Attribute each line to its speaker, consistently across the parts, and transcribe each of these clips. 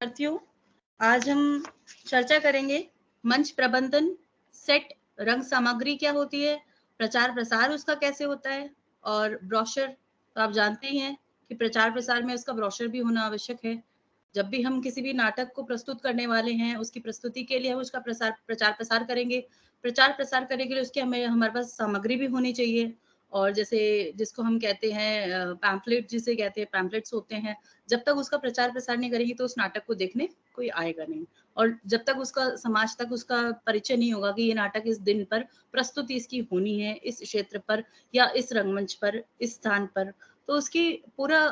Speaker 1: साथियों, आज हम चर्चा करेंगे मंच प्रबंधन, सेट, रंग सामग्री क्या होती है, प्रचार प्रसार उसका कैसे होता है और ब्रोशर। तो आप जानते ही हैं कि प्रचार प्रसार में उसका ब्रोशर भी होना आवश्यक है। जब भी हम किसी भी नाटक को प्रस्तुत करने वाले हैं, उसकी प्रस्तुति के लिए हम उसका प्रचार प्रसार करेंगे। प्रचार प्रसार करने के लिए उसकी हमारे पास सामग्री भी होनी चाहिए। और जैसे जिसको हम कहते हैं पैम्फलेट, जिसे कहते हैं पैम्फलेट्स होते हैं। जब तक उसका प्रचार प्रसार नहीं करेंगे तो उस नाटक को देखने कोई आएगा नहीं। और जब तक उसका समाज तक उसका परिचय नहीं होगा कि ये नाटक इस दिन पर प्रस्तुति इसकी होनी है, इस क्षेत्र पर या इस रंगमंच पर, इस स्थान पर, तो उसकी पूरा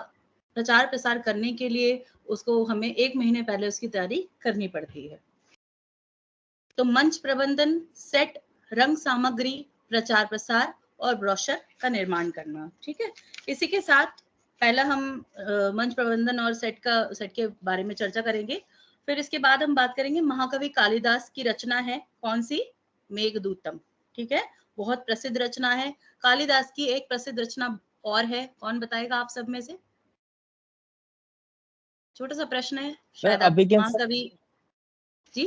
Speaker 1: प्रचार प्रसार करने के लिए उसको हमें 1 महीने पहले उसकी तैयारी करनी पड़ती है। तो मंच प्रबंधन, सेट, रंग सामग्री, प्रचार प्रसार और ब्रोशर का निर्माण करना। ठीक है, इसी के साथ पहला हम मंच प्रबंधन और सेट के बारे में चर्चा करेंगे। फिर इसके बाद हम बात करेंगे महाकवि कालिदास की रचना है कौन सी, मेघदूतम। ठीक है, बहुत प्रसिद्ध रचना है। कालिदास की एक प्रसिद्ध रचना और है, कौन बताएगा आप सब में से? छोटा सा प्रश्न है, शायद आप
Speaker 2: अभिज्ञान
Speaker 1: महाकवि जी।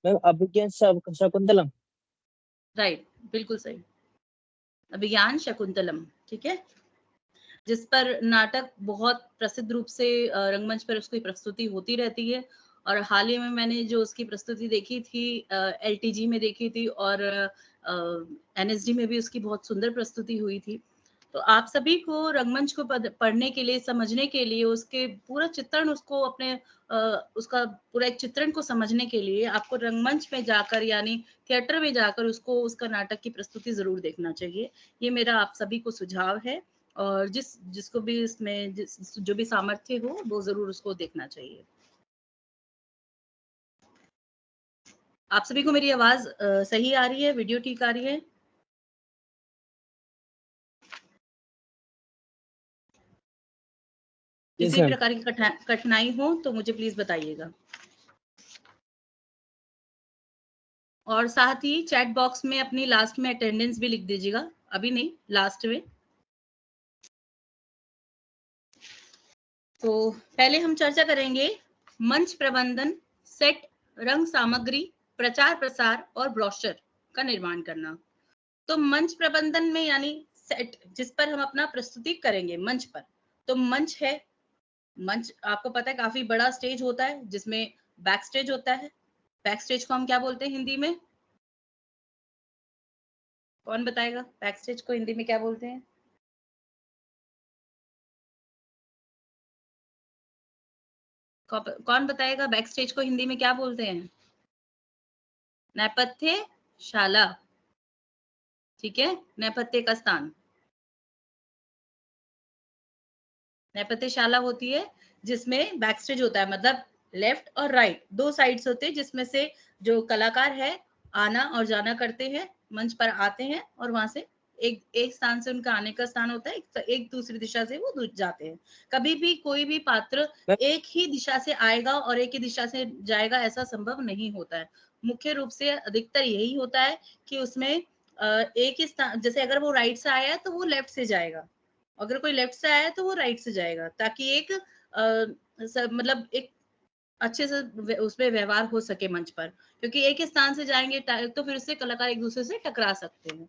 Speaker 2: अभिज्ञान शकुंतलम।
Speaker 1: राइट, बिल्कुल सही, अभिज्ञान शकुंतलम। ठीक है, जिस पर नाटक बहुत प्रसिद्ध रूप से रंगमंच पर उसकी प्रस्तुति होती रहती है। और हाल ही में मैंने जो उसकी प्रस्तुति देखी थी, एलटीजी में देखी थी और एनएसडी में भी उसकी बहुत सुंदर प्रस्तुति हुई थी। तो आप सभी को रंगमंच को पढ़ने के लिए, समझने के लिए, उसके पूरा चित्रण, उसको अपने उसका पूरा एक चित्रण को समझने के लिए आपको रंगमंच में जाकर यानी थिएटर में जाकर उसको, उसका नाटक की प्रस्तुति जरूर देखना चाहिए। ये मेरा आप सभी को सुझाव है। और जिसको भी इसमें जो भी सामर्थ्य हो वो जरूर उसको देखना चाहिए। आप सभी को मेरी आवाज सही आ रही है? वीडियो ठीक आ रही है? किसी प्रकार की कठिनाई हो तो मुझे प्लीज बताइएगा। और साथ ही चैट बॉक्स में अपनी लास्ट में अटेंडेंस भी लिख दीजिएगा, अभी नहीं, लास्ट में। तो पहले हम चर्चा करेंगे मंच प्रबंधन, सेट, रंग सामग्री, प्रचार प्रसार और ब्रोशर का निर्माण करना। तो मंच प्रबंधन में यानी सेट, जिस पर हम अपना प्रस्तुति करेंगे मंच पर। तो मंच है, मंच आपको पता है काफी बड़ा स्टेज होता है जिसमें बैक स्टेज होता है। बैक स्टेज को हम क्या बोलते हैं हिंदी में? कौन बताएगा बैक स्टेज को हिंदी में क्या बोलते हैं? कौन बताएगा बैक स्टेज को हिंदी में क्या बोलते हैं? नेपथ्यशाला। ठीक है, नेपथ्य का स्थान नेपथ्यशाला होती है, जिसमें बैक स्टेज होता है, मतलब लेफ्ट और राइट दो साइड्स होते हैं, जिसमें से जो कलाकार है आना और जाना करते हैं, मंच पर आते हैं और वहां से एक एक स्थान से उनका आने का स्थान होता है, एक दूसरी दिशा से वो जाते हैं। कभी भी कोई भी पात्र एक ही दिशा से आएगा और एक ही दिशा से जाएगा ऐसा संभव नहीं होता है। मुख्य रूप से अधिकतर यही होता है कि उसमें एक ही स्थान, जैसे अगर वो राइट से आया है तो वो लेफ्ट से जाएगा, अगर कोई लेफ्ट से आया है तो वो राइट से जाएगा, ताकि एक मतलब एक अच्छे से उसमें व्यवहार हो सके मंच पर। क्योंकि एक ही स्थान से जाएंगे तो फिर उससे कलाकार एक दूसरे से टकरा सकते हैं।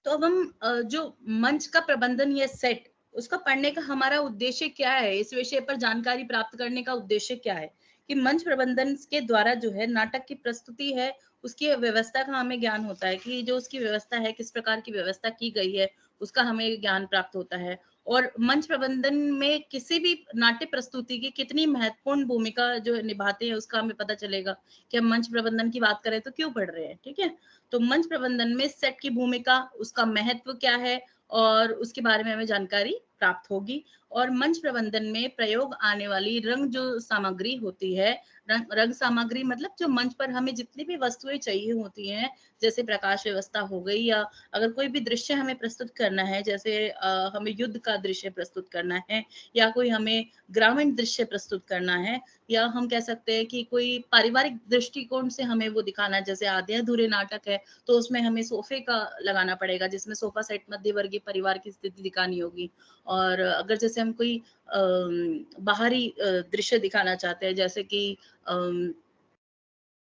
Speaker 1: तो अब हम जो मंच का प्रबंधन या सेट, उसका पढ़ने का हमारा उद्देश्य क्या है, इस विषय पर जानकारी प्राप्त करने का उद्देश्य क्या है कि मंच प्रबंधन के द्वारा जो है नाटक की प्रस्तुति है उसकी व्यवस्था का हमें ज्ञान होता है कि जो उसकी व्यवस्था है, किस प्रकार की व्यवस्था की गई है, उसका हमें ज्ञान प्राप्त होता है। और मंच प्रबंधन में किसी भी नाट्य प्रस्तुति की कितनी महत्वपूर्ण भूमिका जो निभाते हैं उसका हमें पता चलेगा कि हम मंच प्रबंधन की बात करें तो क्यों पढ़ रहे हैं। ठीक है, तो मंच प्रबंधन में सेट की भूमिका, उसका महत्व क्या है और उसके बारे में हमें जानकारी प्राप्त होगी। और मंच प्रबंधन में प्रयोग आने वाली रंग जो सामग्री होती है, रंग सामग्री मतलब जो मंच पर हमें जितनी भी वस्तुएं चाहिए होती हैं, जैसे प्रकाश व्यवस्था हो गई, या अगर कोई भी दृश्य हमें प्रस्तुत करना है, जैसे हमें युद्ध का दृश्य प्रस्तुत करना है, या कोई हमें ग्रामीण दृश्य प्रस्तुत करना है, या हम कह सकते हैं कि कोई पारिवारिक दृष्टिकोण से हमें वो दिखाना है, जैसे आधे अधूरे नाटक है तो उसमें हमें सोफे का लगाना पड़ेगा, जिसमें सोफा सेट मध्य वर्गीय परिवार की स्थिति दिखानी होगी। और अगर जैसे हम कोई बाहरी दृश्य दिखाना चाहते हैं, जैसे कि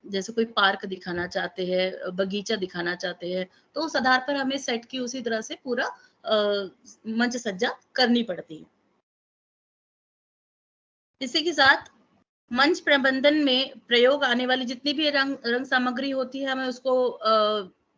Speaker 1: जैसे कोई पार्क दिखाना चाहते हैं, बगीचा दिखाना चाहते हैं, तो उस आधार पर हमें सेट की उसी तरह से पूरा मंच सज्जा करनी पड़ती है। इसी के साथ मंच प्रबंधन में प्रयोग आने वाली जितनी भी रंग सामग्री होती है, हमें उसको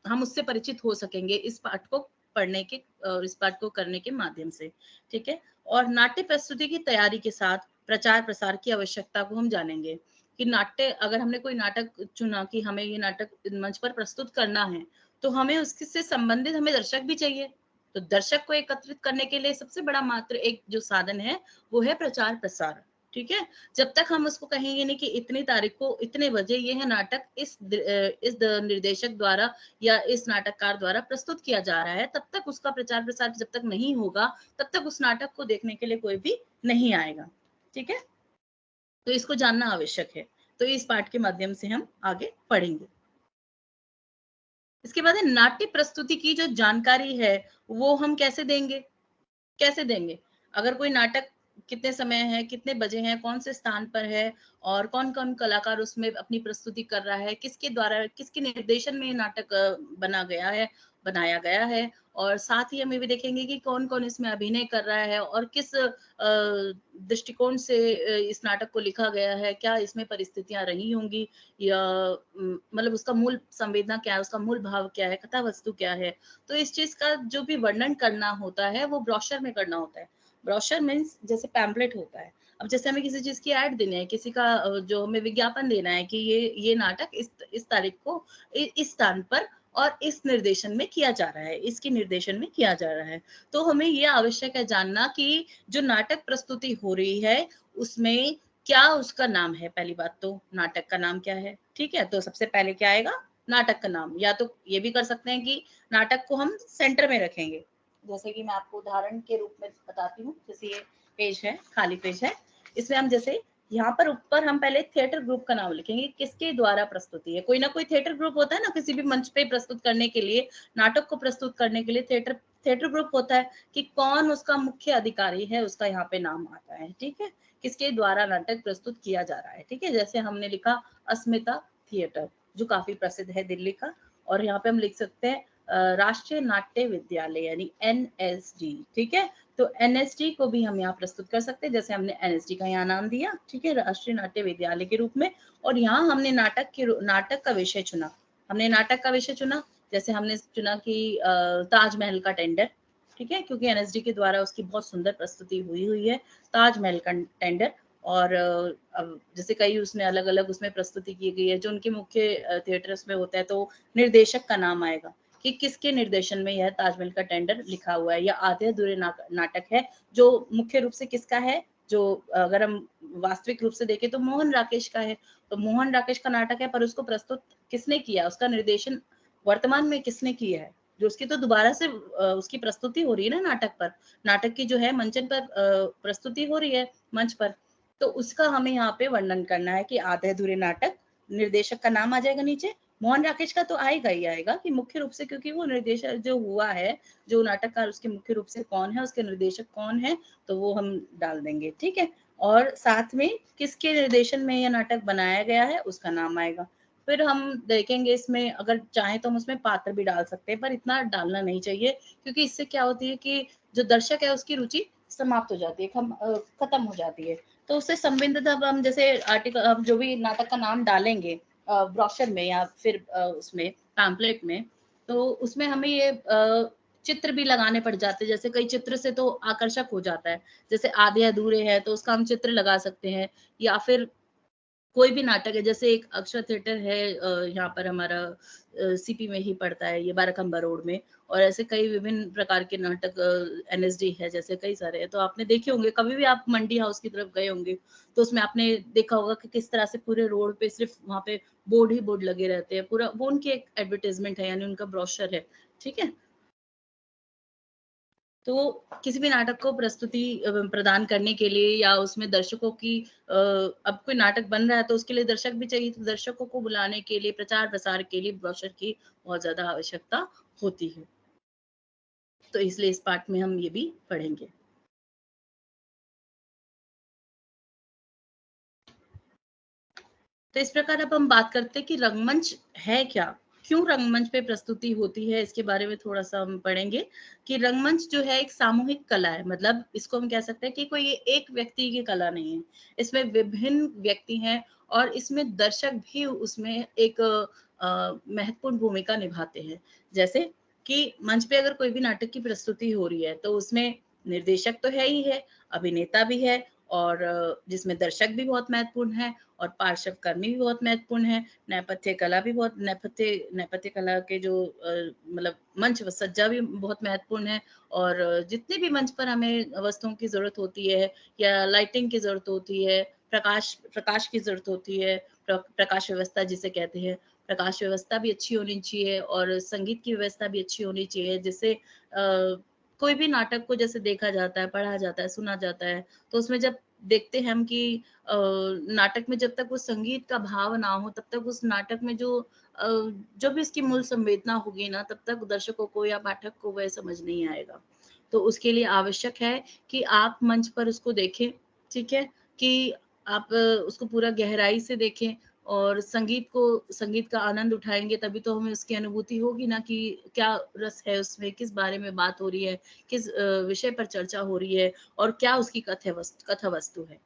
Speaker 1: हम उससे परिचित हो सकेंगे इस पाठ को पढ़ने के और इस पाठ को करने के माध्यम से। ठीक है। और नाट्य प्रस्तुति की तैयारी के साथ प्रचार प्रसार की आवश्यकता को हम जानेंगे कि नाट्य, अगर हमने कोई नाटक चुना कि हमें ये नाटक मंच पर प्रस्तुत करना है, तो हमें उससे संबंधित हमें दर्शक भी चाहिए। तो दर्शक को एकत्रित करने के लिए सबसे बड़ा मात्र एक जो साधन है वो है प्रचार प्रसार। ठीक है। जब तक हम उसको कहेंगे नहीं कि इतनी तारीख को इतने बजे ये है नाटक इस निर्देशक द्वारा या इस नाटककार द्वारा प्रस्तुत किया जा रहा है, तब तक उसका प्रचार प्रसार जब तक नहीं होगा, तब तक उस नाटक को देखने के लिए कोई भी नहीं आएगा। ठीक है। तो इसको जानना आवश्यक है। तो इस पाठ के माध्यम से हम आगे पढ़ेंगे। इसके बाद है नाट्य प्रस्तुति की जो जानकारी है वो हम कैसे देंगे, कैसे देंगे। अगर कोई नाटक कितने समय है, कितने बजे हैं, कौन से स्थान पर है, और कौन कौन कलाकार उसमें अपनी प्रस्तुति कर रहा है, किसके द्वारा, किसके निर्देशन में ये नाटक बनाया गया है, और साथ ही हम ये भी देखेंगे कि कौन कौन इसमें अभिनय कर रहा है और किस दृष्टिकोण से इस नाटक को लिखा गया है, क्या इसमें परिस्थितियां रही होंगी, या मतलब उसका मूल संवेदना क्या है, उसका मूल भाव क्या है, कथा वस्तु क्या है। तो इस चीज का जो भी वर्णन करना होता है वो ब्रोशर में करना होता है। ब्रोशर मीन्स जैसे पैम्पलेट होता है। अब जैसे हमें किसी चीज की ऐड देनी है, किसी का जो हमें विज्ञापन देना है कि ये नाटक इस तारीख को इस स्थान पर और इस निर्देशन में किया जा रहा है, इसके निर्देशन में किया जा रहा है। तो हमें ये आवश्यक है जानना कि जो नाटक प्रस्तुति हो रही है उसमें क्या उसका नाम है। पहली बात तो नाटक का नाम क्या है। ठीक है। तो सबसे पहले क्या आएगा, नाटक का नाम। या तो ये भी कर सकते हैं कि नाटक को हम सेंटर में रखेंगे, जैसे कि मैं आपको उदाहरण के रूप में बताती हूँ। जैसे ये पेज है, खाली पेज है, इसमें हम जैसे यहाँ पर ऊपर हम पहले थिएटर ग्रुप का नाम लिखेंगे, किसके द्वारा प्रस्तुति है। कोई ना कोई थिएटर ग्रुप होता है ना, किसी भी मंच पे प्रस्तुत करने के लिए, नाटक को प्रस्तुत करने के लिए थिएटर ग्रुप होता है कि कौन उसका मुख्य अधिकारी है, उसका यहाँ पे नाम आता है। ठीक है। किसके द्वारा नाटक प्रस्तुत किया जा रहा है। ठीक है। जैसे हमने लिखा अस्मिता थिएटर, जो काफी प्रसिद्ध है दिल्ली का। और यहाँ पे हम लिख सकते हैं राष्ट्रीय नाट्य विद्यालय यानी NSD। ठीक है। तो NSD को भी हम यहाँ प्रस्तुत कर सकते हैं, जैसे हमने NSD का यहाँ नाम दिया। ठीक है। राष्ट्रीय नाट्य विद्यालय के रूप में। और यहाँ हमने नाटक का विषय चुना। हमने नाटक का विषय चुना, जैसे हमने चुना कि ताजमहल का टेंडर। ठीक है। क्योंकि NSD के द्वारा उसकी बहुत सुंदर प्रस्तुति हुई है, ताजमहल का टेंडर। और अब जैसे कई उसमें अलग अलग उसमें प्रस्तुति की गई है, जो उनके मुख्य थिएटर्स में होता है, तो निर्देशक का नाम आएगा कि किसके निर्देशन में यह ताजमहल का टेंडर लिखा हुआ है। या आधे अधूरे नाटक है, जो मुख्य रूप से किसका है, जो अगर हम वास्तविक रूप से देखें तो मोहन राकेश का है। तो मोहन राकेश का नाटक है, पर उसको प्रस्तुत किसने किया, उसका निर्देशन वर्तमान में किसने किया है, जो उसकी तो दोबारा से उसकी प्रस्तुति हो रही है ना नाटक पर। नाटक की जो है मंचन पर प्रस्तुति हो रही है मंच पर। तो उसका हमें यहाँ पे वर्णन करना है कि आधे अधूरे नाटक, निर्देशक का नाम आ जाएगा नीचे। मोहन राकेश का तो आएगा ही आएगा कि मुख्य रूप से, क्योंकि वो निर्देशक जो हुआ है, जो नाटककार उसके मुख्य रूप से कौन है, उसके निर्देशक कौन है, तो वो हम डाल देंगे। ठीक है। और साथ में किसके निर्देशन में यह नाटक बनाया गया है उसका नाम आएगा। फिर हम देखेंगे इसमें, अगर चाहे तो हम उसमें पात्र भी डाल सकते हैं, पर इतना डालना नहीं चाहिए, क्योंकि इससे क्या होती है कि जो दर्शक है उसकी रुचि समाप्त हो जाती है, खत्म हो जाती है। तो उससे संबंधित अब हम जैसे आर्टिकल, जो भी नाटक का नाम डालेंगे ब्रोशर में या फिर उसमें पैम्पलेट में, तो उसमें हमें ये चित्र भी लगाने पड़ जाते हैं। जैसे कई चित्र से तो आकर्षक हो जाता है, जैसे आधे अधूरे हैं तो उसका हम चित्र लगा सकते हैं, या फिर कोई भी नाटक है, जैसे एक अक्षर थिएटर है यहाँ पर हमारा सीपी में ही पड़ता है, ये बाराखंबा रोड में, और ऐसे कई विभिन्न प्रकार के नाटक एनएसडी है, जैसे कई सारे हैं। तो आपने देखे होंगे, कभी भी आप मंडी हाउस की तरफ गए होंगे तो उसमें आपने देखा होगा कि किस तरह से पूरे रोड पे सिर्फ वहाँ पे बोर्ड ही बोर्ड लगे रहते हैं, पूरा वो उनकी एक एडवर्टाइजमेंट है, यानी उनका ब्रोशर है। ठीक है, तो किसी भी नाटक को प्रस्तुति प्रदान करने के लिए या उसमें दर्शकों की अब कोई नाटक बन रहा है तो उसके लिए दर्शक भी चाहिए, तो दर्शकों को बुलाने के लिए, प्रचार प्रसार के लिए ब्रोशर की बहुत ज्यादा आवश्यकता होती है। तो इसलिए इस पार्ट में हम ये भी पढ़ेंगे। तो इस प्रकार अब हम बात करते हैं कि रंगमंच है क्या, क्यों रंगमंच पे प्रस्तुति होती है, इसके बारे में थोड़ा सा हम पढ़ेंगे। कि रंगमंच जो है एक सामूहिक कला है, मतलब इसको हम कह सकते हैं कि कोई एक व्यक्ति की कला नहीं है, इसमें विभिन्न व्यक्ति हैं और इसमें दर्शक भी उसमें एक महत्वपूर्ण भूमिका निभाते हैं। जैसे कि मंच पे अगर कोई भी नाटक की प्रस्तुति हो रही है तो उसमें निर्देशक तो है ही है, अभिनेता भी है, और जिसमें दर्शक भी बहुत महत्वपूर्ण है, और पार्श्व कर्मी भी बहुत महत्वपूर्ण है, नेपथ्य कला भी बहुत, नेपथ्य कला के जो मतलब मंच सज्जा भी बहुत महत्वपूर्ण है, और जितने भी मंच पर हमें वस्तुओं की जरूरत होती है या लाइटिंग की जरूरत होती है, प्रकाश प्रकाश की जरूरत होती है, प्रकाश व्यवस्था जिसे कहते हैं, प्रकाश व्यवस्था भी अच्छी होनी चाहिए और संगीत की व्यवस्था भी अच्छी होनी चाहिए, जिससे कोई भी नाटक को जैसे देखा जाता है, पढ़ा जाता है, सुना जाता है, तो उसमें जब देखते हैं हम कि नाटक में जब तक वो संगीत का भाव ना हो तब तक उस नाटक में जो भी इसकी मूल संवेदना होगी ना, तब तक दर्शकों को या पाठक को वह समझ नहीं आएगा। तो उसके लिए आवश्यक है कि आप मंच पर उसको देखें, ठीक है, कि आप उसको पूरा गहराई से देखें और संगीत का आनंद उठाएंगे, तभी तो हमें उसकी अनुभूति होगी ना कि क्या रस है उसमें, किस बारे में बात हो रही है, किस विषय पर चर्चा हो रही है, और क्या उसकी कथा वस्तु है।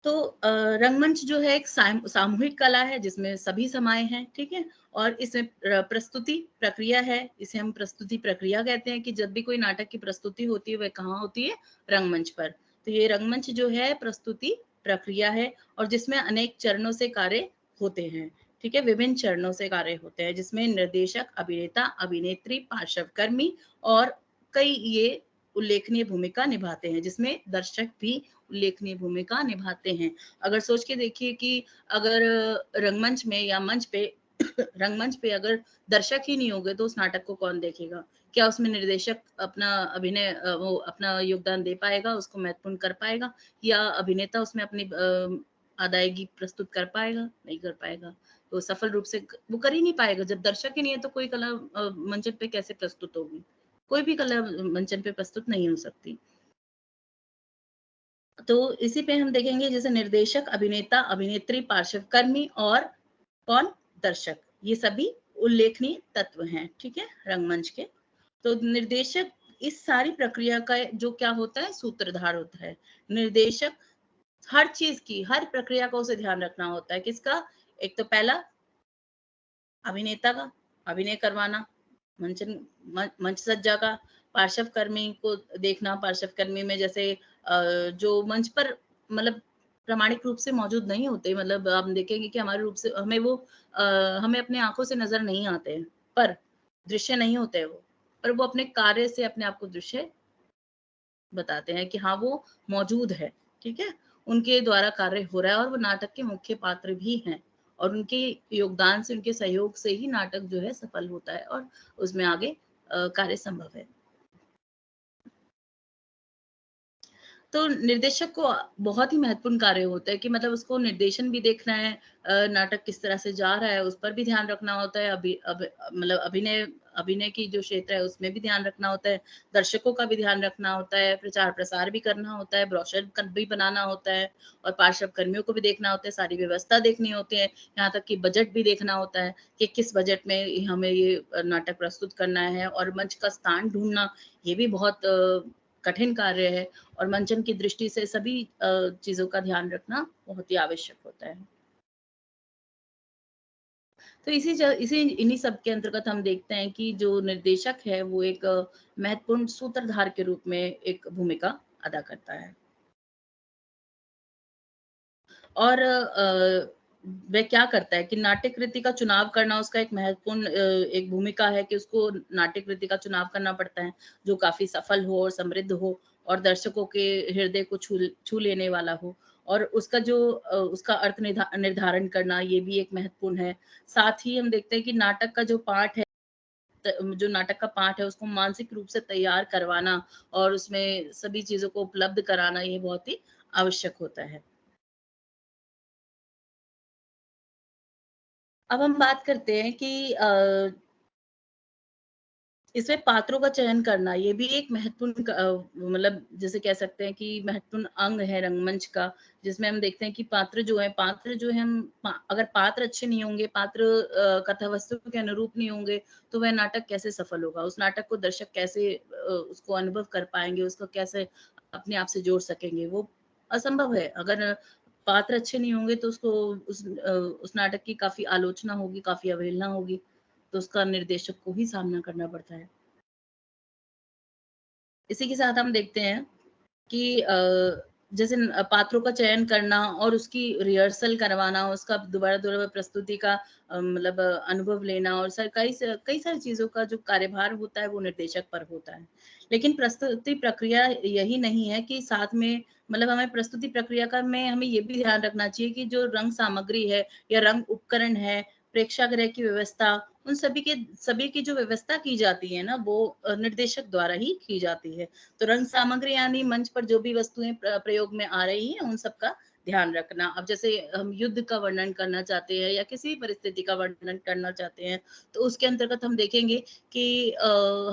Speaker 1: तो रंगमंच जो है एक सामूहिक कला है जिसमें सभी समाये हैं, ठीक है, और इसमें प्रस्तुति प्रक्रिया है, इसे हम प्रस्तुति प्रक्रिया कहते हैं कि जब भी कोई नाटक की प्रस्तुति होती है वह कहाँ होती है, रंगमंच पर। तो ये रंगमंच जो है प्रस्तुति प्रक्रिया है और जिसमें अनेक चरणों से कार्य होते हैं, ठीक है, विभिन्न चरणों से कार्य होते हैं, जिसमें निर्देशक, अभिनेता, अभिनेत्री, पार्श्वकर्मी और कई ये उल्लेखनीय भूमिका निभाते हैं, जिसमें दर्शक भी उल्लेखनीय भूमिका निभाते हैं। अगर सोच के देखिए कि अगर रंगमंच में या मंच पे रंगमंच पे अगर दर्शक ही नहीं होंगे तो उस नाटक को कौन देखेगा? क्या उसमें निर्देशक अपना अभिनय वो अपना योगदान दे पाएगा, उसको महत्वपूर्ण कर पाएगा, या अभिनेता उसमें अपनी अदायगी प्रस्तुत कर पाएगा? नहीं कर पाएगा। तो सफल रूप से वो कर ही नहीं पाएगा। जब दर्शक ही नहीं है तो कोई कला मंचन पे कैसे प्रस्तुत होगी? कोई भी कला मंचन पे प्रस्तुत नहीं हो सकती। तो इसी पे हम देखेंगे जैसे निर्देशक, अभिनेता, अभिनेत्री, पार्श्वकर्मी और कौन? दर्शक। ये सभी उल्लेखनीय तत्व हैं, ठीक है, रंगमंच के। तो निर्देशक इस सारी प्रक्रिया का जो क्या होता है, सूत्रधार होता है। निर्देशक हर चीज की, हर प्रक्रिया का उसे ध्यान रखना होता है। किसका? एक तो पहला अभिनेता का, अभिनय करवाना, मंचन मंच सज्जा का, पार्श्व कर्मी को देखना, पार्श्व कर्मी में जैसे जो मंच पर मतलब प्रामाणिक रूप से मौजूद नहीं होते, मतलब आप देखेंगे कि हमारे रूप से हमें वो हमें अपने आंखों से नजर नहीं आते हैं, पर दृश्य नहीं होते वो, पर वो अपने कार्य से अपने आप को दृश्य बताते हैं कि हाँ वो मौजूद है, ठीक है, उनके द्वारा कार्य हो रहा है और वो नाटक के मुख्य पात्र भी हैं, और उनके योगदान से, उनके सहयोग से ही नाटक जो है सफल होता है और उसमें आगे कार्य संभव है। तो निर्देशक को बहुत ही महत्वपूर्ण कार्य होता है कि मतलब उसको निर्देशन भी देखना है, नाटक किस तरह से जा रहा है उस पर भी ध्यान रखना होता है, मतलब अभिनय अभिनय की जो क्षेत्र है उसमें भी ध्यान रखना होता है, दर्शकों का भी ध्यान रखना होता है, प्रचार प्रसार भी करना होता है, ब्रोशर भी बनाना होता है, और पार्श्व कर्मियों को भी देखना होता है, सारी व्यवस्था देखनी होती है, यहाँ तक कि बजट भी देखना होता है कि किस बजट में हमें ये नाटक प्रस्तुत करना है, और मंच का स्थान ढूंढना ये भी बहुत कठिन कार्य है, और मंचन की दृष्टि से सभी चीजों का ध्यान रखना बहुत ही आवश्यक होता है। तो इसी इन्हीं सब के अंतर्गत हम देखते हैं कि जो निर्देशक है वो एक महत्वपूर्ण सूत्रधार के रूप में एक भूमिका अदा करता है। और वह क्या करता है कि नाट्य कृति का चुनाव करना उसका एक महत्वपूर्ण एक भूमिका है कि उसको नाट्य कृति का चुनाव करना पड़ता है, जो काफ़ी सफल हो और समृद्ध हो और दर्शकों के हृदय को छू लेने वाला हो। और उसका जो उसका अर्थ निर्धारण करना ये भी एक महत्वपूर्ण है। साथ ही हम देखते हैं कि नाटक का जो पाठ है, जो नाटक का पाठ है उसको मानसिक रूप से तैयार करवाना और उसमें सभी चीज़ों को उपलब्ध कराना ये बहुत ही आवश्यक होता है। अब हम बात करते हैं कि इसमें पात्रों का चयन करना ये भी एक महत्वपूर्ण मतलब जैसे कह सकते हैं कि महत्वपूर्ण अंग है रंगमंच का, जिसमें हम देखते हैं कि पात्र जो है अगर पात्र अच्छे नहीं होंगे, पात्र कथा वस्तु के अनुरूप नहीं होंगे, तो वह नाटक कैसे सफल होगा? उस नाटक को दर्शक कैसे उसको अनुभव कर पाएँगे, उसको कैसे अपने आप से जोड़ सकेंगे? वो असंभव है। अगर पात्र अच्छे नहीं होंगे तो उस नाटक की काफ़ी आलोचना होगी, काफ़ी अवहेलना होगी, तो उसका निर्देशक को ही सामना करना पड़ता है। इसी के साथ हम देखते हैं कि जैसे पात्रों का चयन करना और उसकी रिहर्सल करवाना, उसका दोबारा-दोबारा प्रस्तुति का मतलब अनुभव लेना और कई सारी चीज़ों का जो कार्यभार होता है, वो निर्देशक पर होता है। लेकिन प्रस्तुति प्रक्रिया यही नहीं है कि साथ में मतलब हमें प्रस्तुति प्रक्रिया का में हमें ये भी ध्यान रखना चाहिए कि जो रंग सामग्री है या रंग उपकरण है, प्रेक्षागृह की व्यवस्था, उन सभी की जो व्यवस्था की जाती है ना, वो निर्देशक द्वारा ही की जाती है। तो रंग सामग्री यानी मंच पर जो भी वस्तुएँ प्रयोग में आ रही हैं, उन सब का ध्यान रखना। अब जैसे हम युद्ध का वर्णन करना चाहते हैं या किसी भी परिस्थिति का वर्णन करना चाहते हैं, तो उसके अंतर्गत हम देखेंगे कि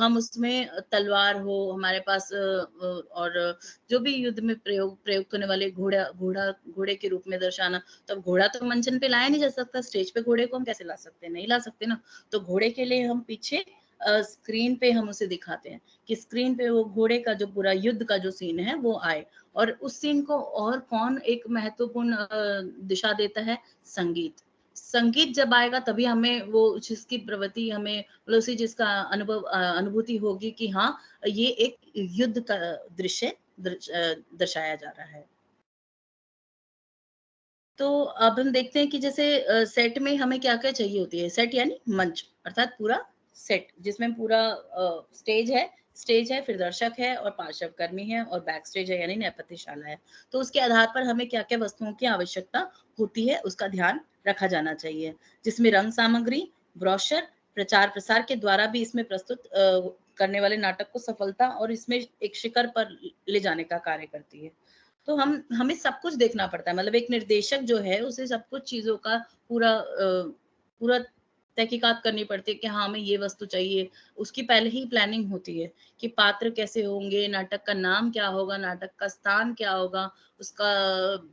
Speaker 1: हम उसमें तलवार हो हमारे पास और जो भी युद्ध में प्रयुक्त होने वाले घोड़े के रूप में दर्शाना। तो अब घोड़ा तो मंचन पे लाया नहीं जा सकता, स्टेज पे घोड़े को हम कैसे ला सकते हैं? नहीं ला सकते ना। तो घोड़े के लिए हम पीछे स्क्रीन पे हम उसे दिखाते हैं। कि स्क्रीन पे वो घोड़े का जो पूरा युद्ध का जो सीन है वो आए और उस सीन को और कौन एक महत्वपूर्ण दिशा देता है संगीत। संगीत जब आएगा तभी हमें वो जिसकी प्रवृत्ति हमें मतलब उसी जिसका अनुभूति होगी कि हाँ ये एक युद्ध का दृश्य दर्शाया जा रहा है। तो अब हम देखते हैं कि जैसे सेट में हमें क्या-क्या चाहिए होती है। सेट यानी मंच अर्थात पूरा सेट जिसमें पूरा स्टेज है, फिर दर्शक है और पार्श्व कर्मी है और बैक स्टेज है यानी नेपथ्यशाला है। तो उसके आधार पर हमें क्या-क्या वस्तुओं की आवश्यकता होती है, उसका ध्यान रखा जाना चाहिए। जिसमें रंग सामग्री, ब्रोशर, प्रचार-प्रसार के द्वारा भी इसमें प्रस्तुत करने वाले नाटक को सफलता और इसमें एक शिखर पर ले जाने का कार्य करती है। तो हमें सब कुछ देखना पड़ता है मतलब एक निर्देशक जो है उसे सब कुछ चीज़ों का पूरा तहकीकात करनी पड़ती है कि हाँ, हमें ये वस्तु चाहिए। उसकी पहले ही प्लानिंग होती है कि पात्र कैसे होंगे, नाटक का नाम क्या होगा, नाटक का स्थान क्या होगा, उसका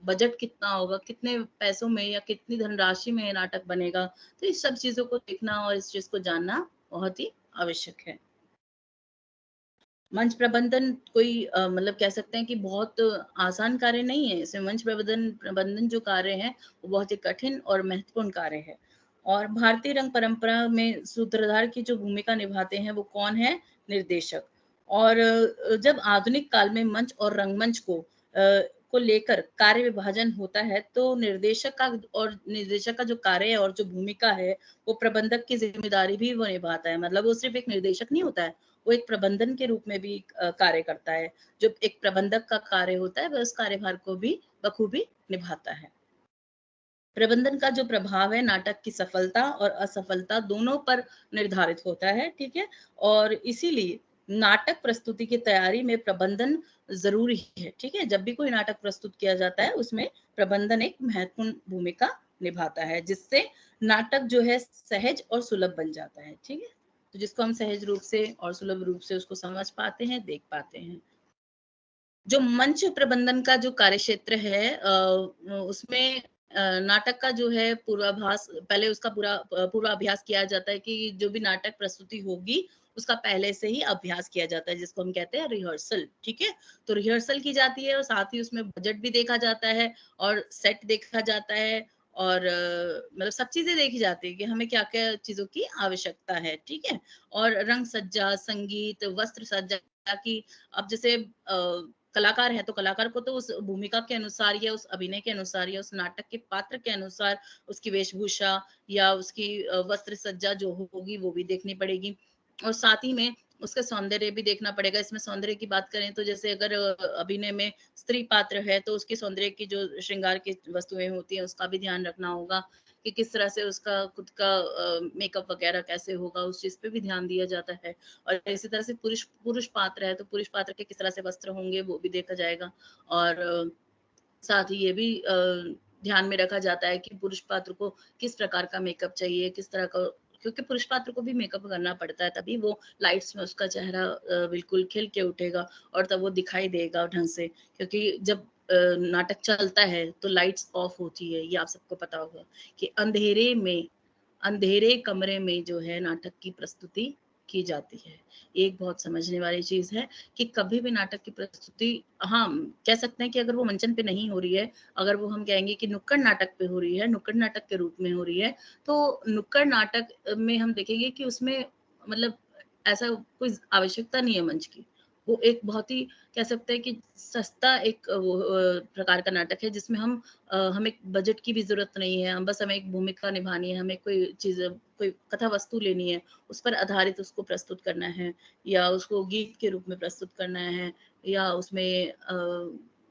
Speaker 1: बजट कितना होगा, कितने पैसों में या कितनी धनराशि में ये नाटक बनेगा। तो इस सब चीज़ों को देखना और इस चीज़ को जानना बहुत ही आवश्यक है। मंच प्रबंधन कोई मतलब कह सकते हैं कि बहुत आसान कार्य नहीं है। इसमें मंच प्रबंधन जो कार्य है, वो बहुत ही कठिन और महत्वपूर्ण कार्य है। और भारतीय रंग परंपरा में सूत्रधार की जो भूमिका निभाते हैं, वो कौन है? निर्देशक। और जब आधुनिक काल में मंच और रंगमंच को लेकर कार्य विभाजन होता है, तो निर्देशक का जो कार्य है और जो भूमिका है, वो प्रबंधक की ज़िम्मेदारी भी वो निभाता है। मतलब वो सिर्फ़ एक निर्देशक नहीं होता है, वो एक प्रबंधन के रूप में भी कार्य करता है। जो एक प्रबंधक का कार्य होता है, वह उस कार्यभार को भी बखूबी निभाता है। प्रबंधन का जो प्रभाव है नाटक की सफलता और असफलता दोनों पर निर्धारित होता है, ठीक है? और इसीलिए नाटक प्रस्तुति की तैयारी में प्रबंधन ज़रूरी है, ठीक है? जब भी कोई नाटक प्रस्तुत किया जाता है, उसमें प्रबंधन एक महत्वपूर्ण भूमिका निभाता है, जिससे नाटक जो है सहज और सुलभ बन जाता है, ठीक है? तो जिसको हम सहज रूप से और सुलभ रूप से उसको समझ पाते हैं, देख पाते हैं। जो मंच प्रबंधन का जो कार्यक्षेत्र है उसमें नाटक का जो है पूर्वाभास पहले उसका पूर्वाभ्यास किया जाता है कि जो भी नाटक प्रस्तुति होगी उसका पहले से ही अभ्यास किया जाता है जिसको हम कहते हैं रिहर्सल ठीक है तो रिहर्सल की जाती है और साथ ही उसमें बजट भी देखा जाता है और सेट देखा जाता है और मतलब सब चीजें देखी जाती है कि हमें क्या क्या चीजों की आवश्यकता है ठीक है और रंग सज्जा संगीत वस्त्र सज्जा की अब जैसे कलाकार है तो कलाकार को तो उस भूमिका के अनुसार या उस अभिनय के अनुसार या उस नाटक के पात्र के अनुसार उसकी वेशभूषा या उसकी वस्त्र सज्जा जो होगी वो भी देखनी पड़ेगी, और साथ ही में उसका सौंदर्य भी देखना पड़ेगा। इसमें सौंदर्य की बात करें तो जैसे अगर अभिनय में स्त्री पात्र है तो उसके सौंदर्य की जो श्रृंगार की वस्तुएं होती हैं उसका भी ध्यान रखना होगा कि किस तरह से उसका खुद का मेकअप वगैरह कैसे होगा, उस चीज पे भी ध्यान दिया जाता है। और इसी तरह से पुरुष पुरुष पात्र है तो पुरुष पात्र के किस तरह से वस्त्र होंगे वो भी देखा जाएगा। और साथ ही ये भी ध्यान में रखा जाता है कि पुरुष पात्र को किस प्रकार का मेकअप चाहिए, किस तरह का, क्योंकि पुरुष पात्र को भी मेकअप करना पड़ता है, तभी वो लाइट्स में उसका चेहरा बिल्कुल खिल के उठेगा और तब वो दिखाई देगा ढंग से। क्योंकि जब नाटक चलता है तो लाइट्स ऑफ होती है, ये आप सबको पता होगा कि अंधेरे कमरे में जो है नाटक की प्रस्तुति की जाती है। एक बहुत समझने वाली चीज़ है कि कभी भी नाटक की प्रस्तुति, हाँ, कह सकते हैं कि अगर वो मंचन पे नहीं हो रही है, अगर वो हम कहेंगे कि नुक्कड़ नाटक पे हो रही है, नुक्कड़ नाटक के रूप में हो रही है, तो नुक्कड़ नाटक में हम देखेंगे कि उसमें मतलब ऐसा कोई आवश्यकता नहीं है मंच की। वो एक बहुत ही कह सकते हैं कि सस्ता एक वो प्रकार का नाटक है जिसमें हमें बजट की भी ज़रूरत नहीं है, हम बस हमें एक भूमिका निभानी है, हमें कोई चीज़, कोई कथा वस्तु लेनी है, उस पर आधारित उसको प्रस्तुत करना है या उसको गीत के रूप में प्रस्तुत करना है या उसमें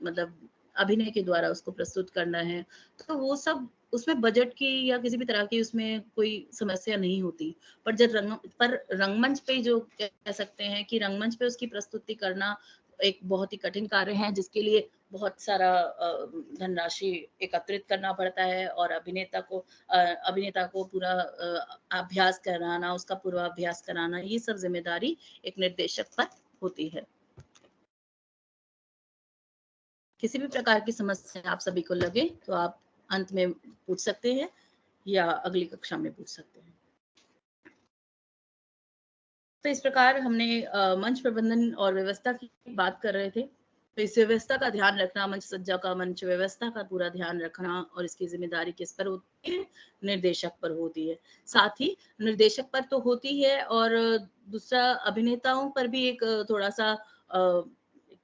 Speaker 1: मतलब अभिनय के द्वारा उसको प्रस्तुत करना है। तो वो सब उसमें बजट की या किसी भी तरह की उसमें कोई समस्या नहीं होती। पर रंगमंच पे जो कह सकते हैं कि रंगमंच पे उसकी प्रस्तुति करना एक बहुत ही कठिन कार्य है जिसके लिए बहुत सारा धनराशि एकत्रित करना पड़ता है और अभिनेता को पूरा अभ्यास कराना, उसका पूर्वाभ्यास कराना, ये सब ज़िम्मेदारी एक निर्देशक पर होती है। किसी भी प्रकार की समस्या आप सभी को लगे तो आप अंत में पूछ सकते हैं या अगली कक्षा में पूछ सकते हैं। तो इस प्रकार हमने मंच प्रबंधन और व्यवस्था की बात कर रहे थे। तो इस व्यवस्था का ध्यान रखना, मंच सज्जा का, मंच व्यवस्था का पूरा ध्यान रखना और इसकी ज़िम्मेदारी किस पर होती है? निर्देशक पर होती है। साथ ही निर्देशक पर तो होती है और दूसरा अभिनेताओं पर भी एक थोड़ा-सा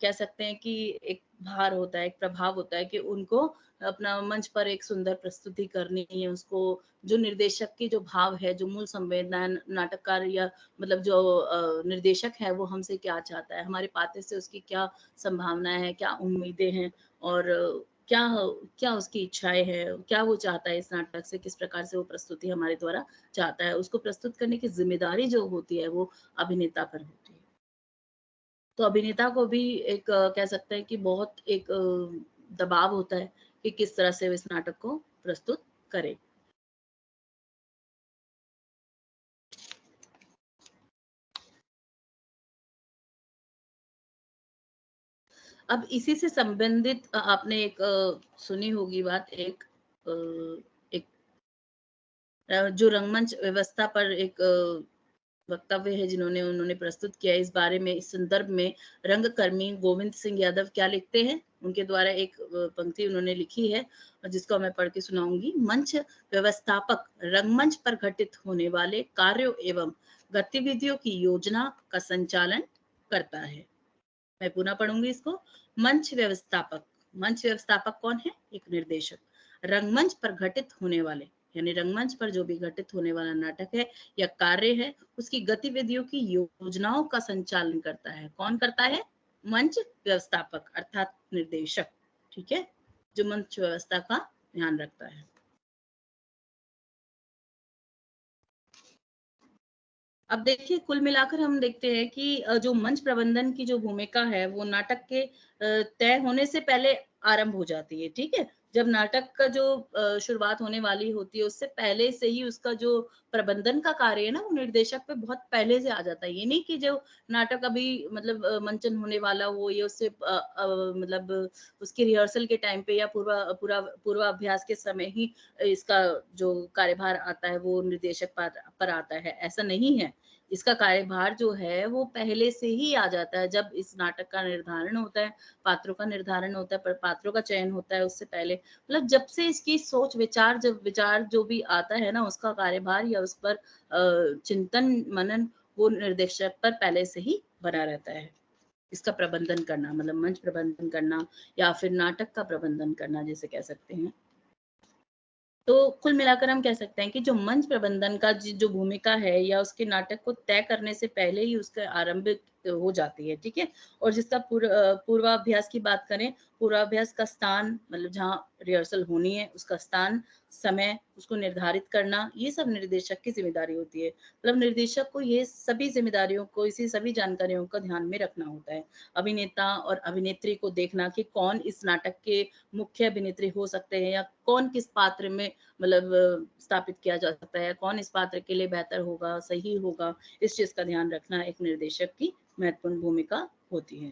Speaker 1: कह सकते हैं कि एक भार होता है, एक प्रभाव होता है कि उनको अपना मंच पर एक सुंदर प्रस्तुति करनी है, उसको जो निर्देशक की जो भाव है, जो मूल संवेदना नाटककार या मतलब जो निर्देशक है वो हमसे क्या चाहता है, हमारे पात्र से उसकी क्या संभावनाएँ हैं, क्या उम्मीदें हैं और क्या क्या उसकी इच्छाएँ हैं, क्या वो चाहता है इस नाटक से, किस प्रकार से वो प्रस्तुति हमारे द्वारा चाहता है। उसको प्रस्तुत करने की ज़िम्मेदारी जो होती है वो अभिनेता पर होती है। तो अभिनेता को भी एक कह सकते हैं कि बहुत एक दबाव होता है कि किस तरह से वो इस नाटक को प्रस्तुत करे। अब इसी से संबंधित आपने एक सुनी होगी बात, एक जो रंगमंच व्यवस्था पर एक वक्तव्य है जिन्होंने उन्होंने प्रस्तुत किया इस बारे में, इस संदर्भ में रंगकर्मी गोविंद सिंह यादव क्या लिखते हैं, उनके द्वारा एक पंक्ति उन्होंने लिखी है और जिसको मैं पढ़ के सुनाऊंगी। मंच व्यवस्थापक रंगमंच पर घटित होने वाले कार्यों एवं गतिविधियों की योजना का संचालन करता है। मैं पुनः पढ़ूंगी इसको। मंच व्यवस्थापक कौन है? एक निर्देशक। रंगमंच पर घटित होने वाले यानी रंगमंच पर जो भी घटित होने वाला नाटक है या कार्य है उसकी गतिविधियों की योजनाओं का संचालन करता है। कौन करता है? मंच व्यवस्थापक अर्थात निर्देशक। ठीक है, जो मंच व्यवस्था का ध्यान रखता है। अब देखिए कुल मिलाकर हम देखते हैं कि जो मंच प्रबंधन की जो भूमिका है वो नाटक के तय होने से पहले आरंभ हो जाती है। ठीक है, जब नाटक का जो शुरुआत होने वाली होती है उससे पहले से ही उसका जो प्रबंधन का कार्य है ना वो निर्देशक पे बहुत पहले से आ जाता है। ये नहीं कि जो नाटक अभी मतलब मंचन होने वाला हो ये उससे मतलब उसकी रिहर्सल के टाइम पे या पूर्वाभ्यास के समय ही इसका जो कार्यभार आता है वो निर्देशक पर आता है, ऐसा नहीं है। इसका कार्यभार जो है वो पहले से ही आ जाता है। जब इस नाटक का निर्धारण होता है, पात्रों का निर्धारण होता है, पर पात्रों का चयन होता है उससे पहले, मतलब जब से इसकी सोच विचार जो भी आता है ना उसका कार्यभार या उस पर चिंतन मनन वो निर्देशक पर पहले से ही बना रहता है। इसका प्रबंधन करना, मतलब मंच प्रबंधन करना या फिर नाटक का प्रबंधन करना जिसे कह सकते हैं। तो कुल मिलाकर हम कह सकते हैं कि जो मंच प्रबंधन का जो भूमिका है या उसके नाटक को तय करने से पहले ही उसका आरंभिक हो जाती है, ठीक है? और जिसका पूर्वाभ्यास की बात करें, पूर्वाभ्यास का स्थान मतलब जहाँ रिहर्सल होनी है, उसका स्थान, समय, उसको निर्धारित करना, ये सब निर्देशक की ज़िम्मेदारी होती है। मतलब निर्देशक को ये सभी ज़िम्मेदारियों को, इसी सभी जानकारियों का ध्यान में रखना होता है। अभिनेता और अभिनेत्री को देखना कि कौन इस नाटक के मुख्य अभिनेत्री हो सकते हैं या कौन किस पात्र में मतलब स्थापित किया जा सकता है, कौन इस पात्र के लिए बेहतर होगा, सही होगा, इस चीज़ का ध्यान रखना एक निर्देशक की महत्वपूर्ण भूमिका होती है।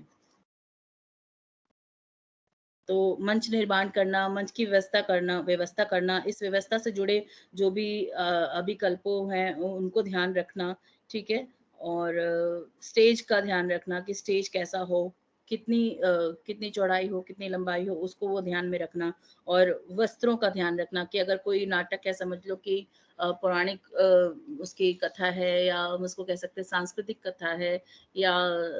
Speaker 1: तो मंच निर्माण करना, मंच की व्यवस्था करना, इस व्यवस्था से जुड़े जो भी अभिकल्पों हैं उनको ध्यान रखना, ठीक है? और स्टेज का ध्यान रखना कि स्टेज कैसा हो, कितनी चौड़ाई हो, कितनी लंबाई हो, उसको वो ध्यान में रखना और वस्त्रों का ध्यान रखना कि अगर कोई नाटक है समझ लो कि पौराणिक उसकी कथा है या हम उसको कह सकते हैं सांस्कृतिक कथा है या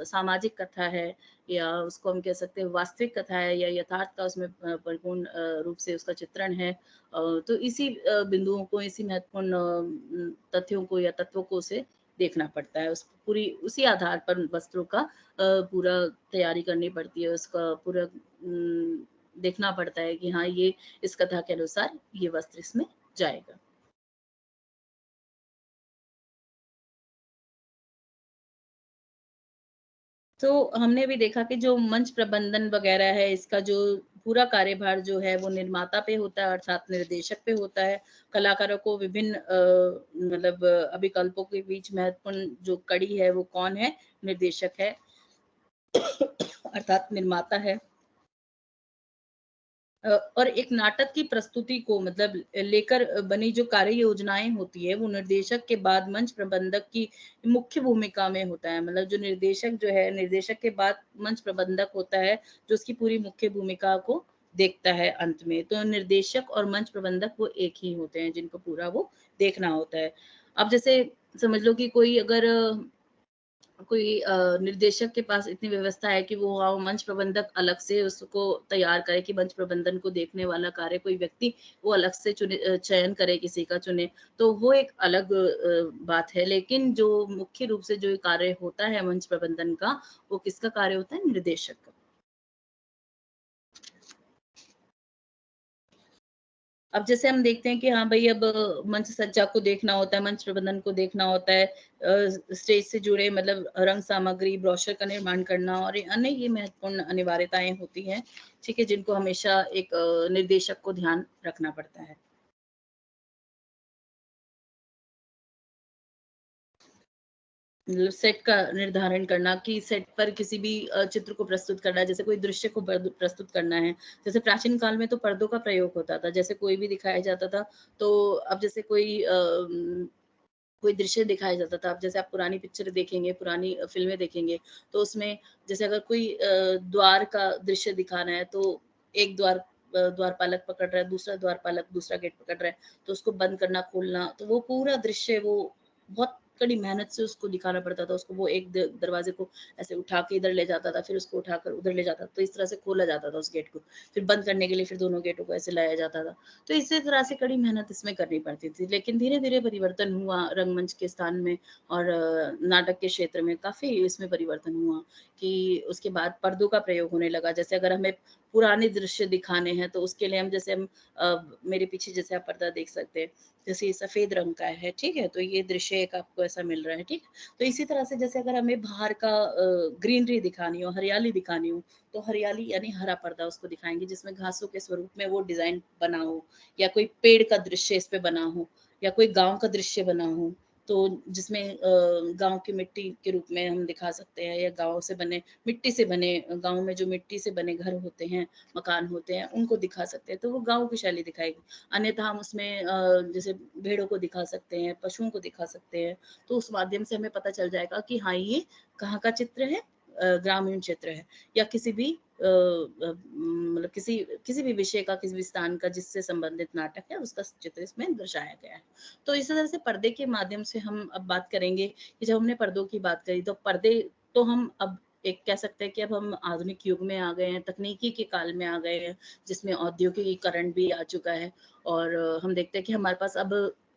Speaker 1: सामाजिक कथा है या उसको हम कह सकते हैं वास्तविक कथा है या यथार्थ का उसमें परिपूर्ण रूप से उसका चित्रण है। तो इसी बिंदुओं को, इसी महत्वपूर्ण तथ्यों को या तत्वों को उसे देखना पड़ता है। उस पूरी उसी आधार पर वस्त्रों का पूरा तैयारी करनी पड़ती है, उसका पूरा देखना पड़ता है कि हाँ, ये इस कथा के अनुसार ये वस्त्र इसमें जाएगा। तो हमने भी देखा कि जो मंच प्रबंधन वगैरह है, इसका जो पूरा कार्यभार जो है वो निर्माता पे होता है अर्थात निर्देशक पे होता है। कलाकारों को विभिन्न मतलब अभिकल्पों के बीच महत्वपूर्ण जो कड़ी है वो कौन है? निर्देशक है अर्थात निर्माता है। और एक नाटक की प्रस्तुति को मतलब लेकर बनी जो कार्य योजनाएँ होती है, वो निर्देशक के बाद मंच प्रबंधक की मुख्य भूमिका में होता है। मतलब जो निर्देशक जो है, निर्देशक के बाद मंच प्रबंधक होता है, जो उसकी पूरी मुख्य भूमिका को देखता है अंत में। तो निर्देशक और मंच प्रबंधक वो एक ही होते हैं, जिनको पूरा वो देखना होता है। अब जैसे समझ लो कि कोई अगर कोई निर्देशक के पास इतनी व्यवस्था है कि वो मंच प्रबंधक अलग से उसको तैयार करे कि मंच प्रबंधन को देखने वाला कार्य कोई व्यक्ति वो अलग से चयन करे किसी का चुने, तो वो एक अलग बात है। लेकिन जो मुख्य रूप से जो कार्य होता है मंच प्रबंधन का, वो किसका कार्य होता है? निर्देशक का। अब जैसे हम देखते हैं कि हाँ भाई अब मंच सज्जा को देखना होता है, मंच प्रबंधन को देखना होता है, स्टेज से जुड़े मतलब रंग सामग्री, ब्रोशर का निर्माण करना और अन्य ये महत्वपूर्ण अनिवार्यताएँ होती हैं, ठीक है? जिनको हमेशा एक निर्देशक को ध्यान रखना पड़ता है। मतलब सेट का निर्धारण करना कि सेट पर किसी भी चित्र को प्रस्तुत करना है, जैसे कोई दृश्य को प्रस्तुत करना है। जैसे प्राचीन काल में तो पर्दों का प्रयोग होता था, जैसे कोई भी दिखाया जाता था, तो अब जैसे कोई दृश्य दिखाया जाता था। अब जैसे आप पुरानी पिक्चर देखेंगे, पुरानी फ़िल्में देखेंगे, तो उसमें जैसे अगर कोई द्वार का दृश्य दिखाना है, तो एक द्वारपालक पकड़ रहा है, दूसरा द्वारपालक दूसरा गेट पकड़ रहा है, तो उसको बंद करना, खोलना, तो वो पूरा दृश्य वो बहुत कड़ी मेहनत से उसको दिखाना पड़ता था। उसको वो एक दरवाज़े को ऐसे उठा के इधर ले जाता था, फिर उसको उठाकर उधर ले जाता था, तो इस तरह से खोला जाता था उस गेट को। फिर बंद करने के लिए फिर दोनों गेटों को ऐसे लाया जाता था। तो इसी तरह से कड़ी मेहनत इसमें करनी पड़ती थी। लेकिन धीरे-धीरे परिवर्तन हुआ रंगमंच के स्थान में और नाटक के क्षेत्र में काफ़ी इसमें परिवर्तन हुआ कि उसके बाद पर्दों का प्रयोग होने लगा। जैसे अगर हमें पुराने दृश्य दिखाने हैं तो उसके लिए हम जैसे मेरे पीछे जैसे आप पर्दा देख सकते हैं, जैसे ये सफ़ेद रंग का है, ठीक है? तो ये दृश्य एक आपको ऐसा मिल रहा है, ठीक? तो इसी तरह से जैसे अगर हमें बाहर का ग्रीनरी दिखानी हो, हरियाली दिखानी हो, तो हरियाली यानी हरा पर्दा उसको दिखाएँगे जिसमें घासों के स्वरूप में वो डिज़ाइन बना हो या कोई पेड़ का दृश्य इस पे बना हो या कोई गाँव का दृश्य बना हो। तो जिसमें गाँव की मिट्टी के रूप में हम दिखा सकते हैं या गाँव से बने मिट्टी से बने गाँव में जो मिट्टी से बने घर होते हैं, मकान होते हैं, उनको दिखा सकते हैं, तो वो गाँव की शैली दिखाएगी। अन्यथा हम उसमें जैसे भेड़ों को दिखा सकते हैं, पशुओं को दिखा सकते हैं, तो उस माध्यम से हमें पता चल जाएगा कि हाँ, ये कहाँ का चित्र है ग्रामीण क्षेत्र है या किसी भी मतलब किसी भी विषय का, किसी भी स्थान का जिससे संबंधित नाटक है, उसका चित्र इसमें दर्शाया गया है। तो इस तरह से पर्दे के माध्यम से हम अब बात करेंगे कि जब हमने पर्दों की बात करी, तो पर्दे तो हम अब एक कह सकते हैं कि अब हम आधुनिक युग में आ गए हैं, तकनीकी के काल में आ गए हैं, जिसमें औद्योगिकीकरण भी आ चुका है और हम देखते हैं कि हमारे पास अब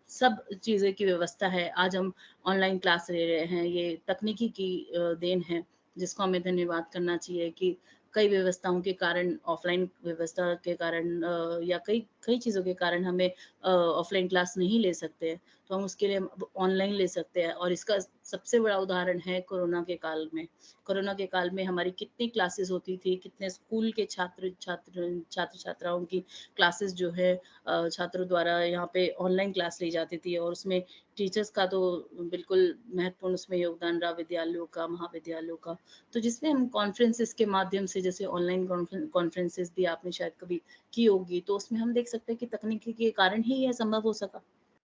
Speaker 1: सब चीज़ें की व्यवस्था है। आज हम ऑनलाइन क्लास ले रहे हैं, ये तकनीकी की देन है, जिसको हमें धन्यवाद करना चाहिए कि कई व्यवस्थाओं के कारण, ऑफलाइन व्यवस्था के कारण या कई कई चीज़ों के कारण हमें ऑफलाइन क्लास नहीं ले सकते हैं, तो हम उसके लिए ऑनलाइन ले सकते हैं और इसका सबसे बड़ा उदाहरण है कोरोना के काल में। कोरोना के काल में हमारी कितनी क्लासेस होती थी, कितने स्कूल के छात्र-छात्राओं की क्लासेस जो है छात्रों द्वारा यहाँ पे ऑनलाइन क्लास ली जाती थी और उसमें टीचर्स का तो बिल्कुल महत्वपूर्ण उसमें योगदान रहा, विद्यालयों का, महाविद्यालयों का। तो जिसमें हम कॉन्फ्रेंसेस के माध्यम से, जैसे ऑनलाइन कॉन्फ्रेंसेस भी आपने शायद कभी की होगी, तो उसमें हम देख सकते हैं कि तकनीकी के कारण ही यह संभव हो सका।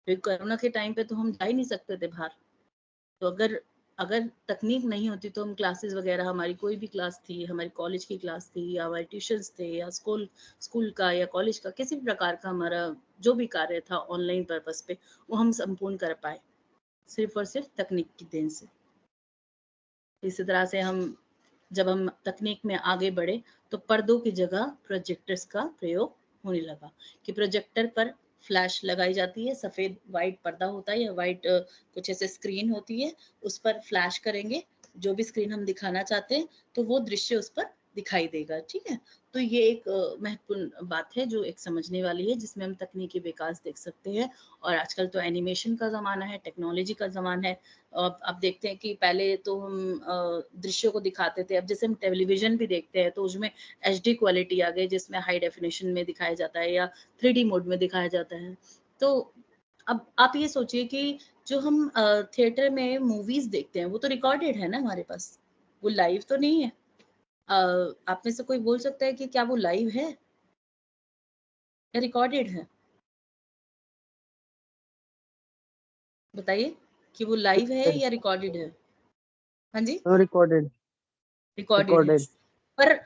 Speaker 1: क्योंकि कोरोना के टाइम पे तो हम जा ही नहीं सकते थे बाहर। तो अगर अगर तकनीक नहीं होती तो हम क्लासेस वगैरह, हमारी कोई भी क्लास थी, हमारी कॉलेज की क्लास थी या हमारे ट्यूशंस थे या स्कूल का या कॉलेज का किसी भी प्रकार का हमारा जो भी कार्य था ऑनलाइन पर्पस पे, वो हम संपूर्ण कर पाए, सिर्फ और सिर्फ तकनीक की देन से। इसी तरह से जब हम तकनीक में आगे बढ़े तो पर्दों की जगह प्रोजेक्टर्स का प्रयोग होने लगा कि प्रोजेक्टर पर फ्लैश लगाई जाती है, सफेद वाइट पर्दा होता है या वाइट कुछ ऐसे स्क्रीन होती है, उस पर फ्लैश करेंगे, जो भी स्क्रीन हम दिखाना चाहते हैं तो वो दृश्य उस पर दिखाई देगा। ठीक है, तो ये एक महत्वपूर्ण बात है जो एक समझने वाली है, जिसमें हम तकनीकी विकास देख सकते हैं। और आजकल तो एनिमेशन का जमाना है, टेक्नोलॉजी का जमाना है। आप देखते हैं कि पहले तो हम दृश्यों को दिखाते थे, अब जैसे हम टेलीविजन भी देखते हैं तो उसमें एचडी क्वालिटी आ गई, जिसमें हाई डेफिनेशन में दिखाया जाता है या 3D मोड में दिखाया जाता है। तो अब आप ये सोचिए कि जो हम थिएटर में मूवीज देखते हैं वो तो रिकॉर्डेड है ना हमारे पास, वो लाइव तो नहीं है। आप में से कोई बोल सकता है कि क्या वो लाइव है या रिकॉर्डेड है? बताइए कि वो लाइव है या रिकॉर्डेड है? हाँ जी,
Speaker 2: रिकॉर्डेड
Speaker 1: रिकॉर्डेड है।
Speaker 2: रिकॉर्डेड।
Speaker 1: पर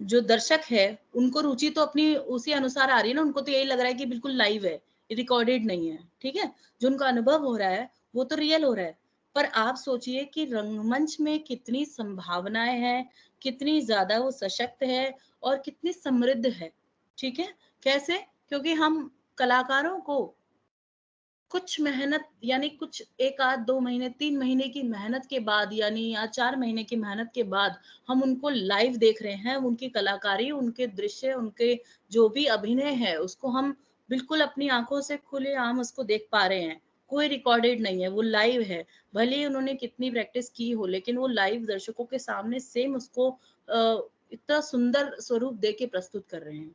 Speaker 1: जो दर्शक है उनको रुचि तो अपनी उसी अनुसार आ रही है ना, उनको तो यही लग रहा है कि बिल्कुल लाइव है, रिकॉर्डेड नहीं है। ठीक है, जो उनका अनुभव हो रहा है वो तो रियल हो रहा है। पर आप सोचिए कि रंगमंच में कितनी संभावनाएं हैं, कितनी ज्यादा वो सशक्त है और कितनी समृद्ध है। ठीक है, कैसे? क्योंकि हम कलाकारों को कुछ मेहनत, यानी कुछ 1 आध 2 महीने 3 महीने की मेहनत के बाद, यानी या 4 महीने की मेहनत के बाद हम उनको लाइव देख रहे हैं। उनकी कलाकारी, उनके दृश्य, उनके जो भी अभिनय है उसको हम बिल्कुल अपनी आंखों से खुलेआम उसको देख पा रहे हैं। कोई रिकॉर्डेड नहीं है, वो लाइव है। भले ही उन्होंने कितनी प्रैक्टिस की हो, लेकिन वो लाइव दर्शकों के सामने सेम उसको इतना सुंदर स्वरूप दे के प्रस्तुत कर रहे हैं।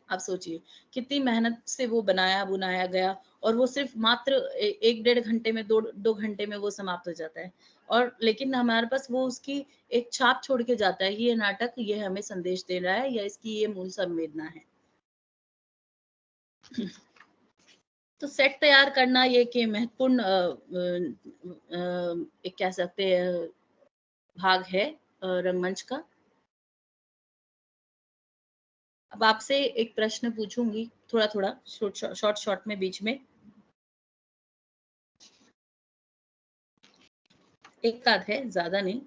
Speaker 1: आप सोचिए कितनी मेहनत से वो बनाया बुनाया गया और वो सिर्फ मात्र 1 डेढ़ घंटे में, 2 घंटे में वो समाप्त हो जाता है। और लेकिन हमारे पास वो उसकी एक छाप छोड़ के जाता है, ये नाटक ये हमें संदेश दे रहा है या इसकी ये मूल संवेदना है। तो सेट तैयार करना ये कि महत्वपूर्ण एक कह सकते हैं भाग है रंगमंच का। अब आपसे एक प्रश्न पूछूंगी, थोड़ा थोड़ा शॉर्ट शॉर्ट में बीच में, एक आध है, ज्यादा नहीं।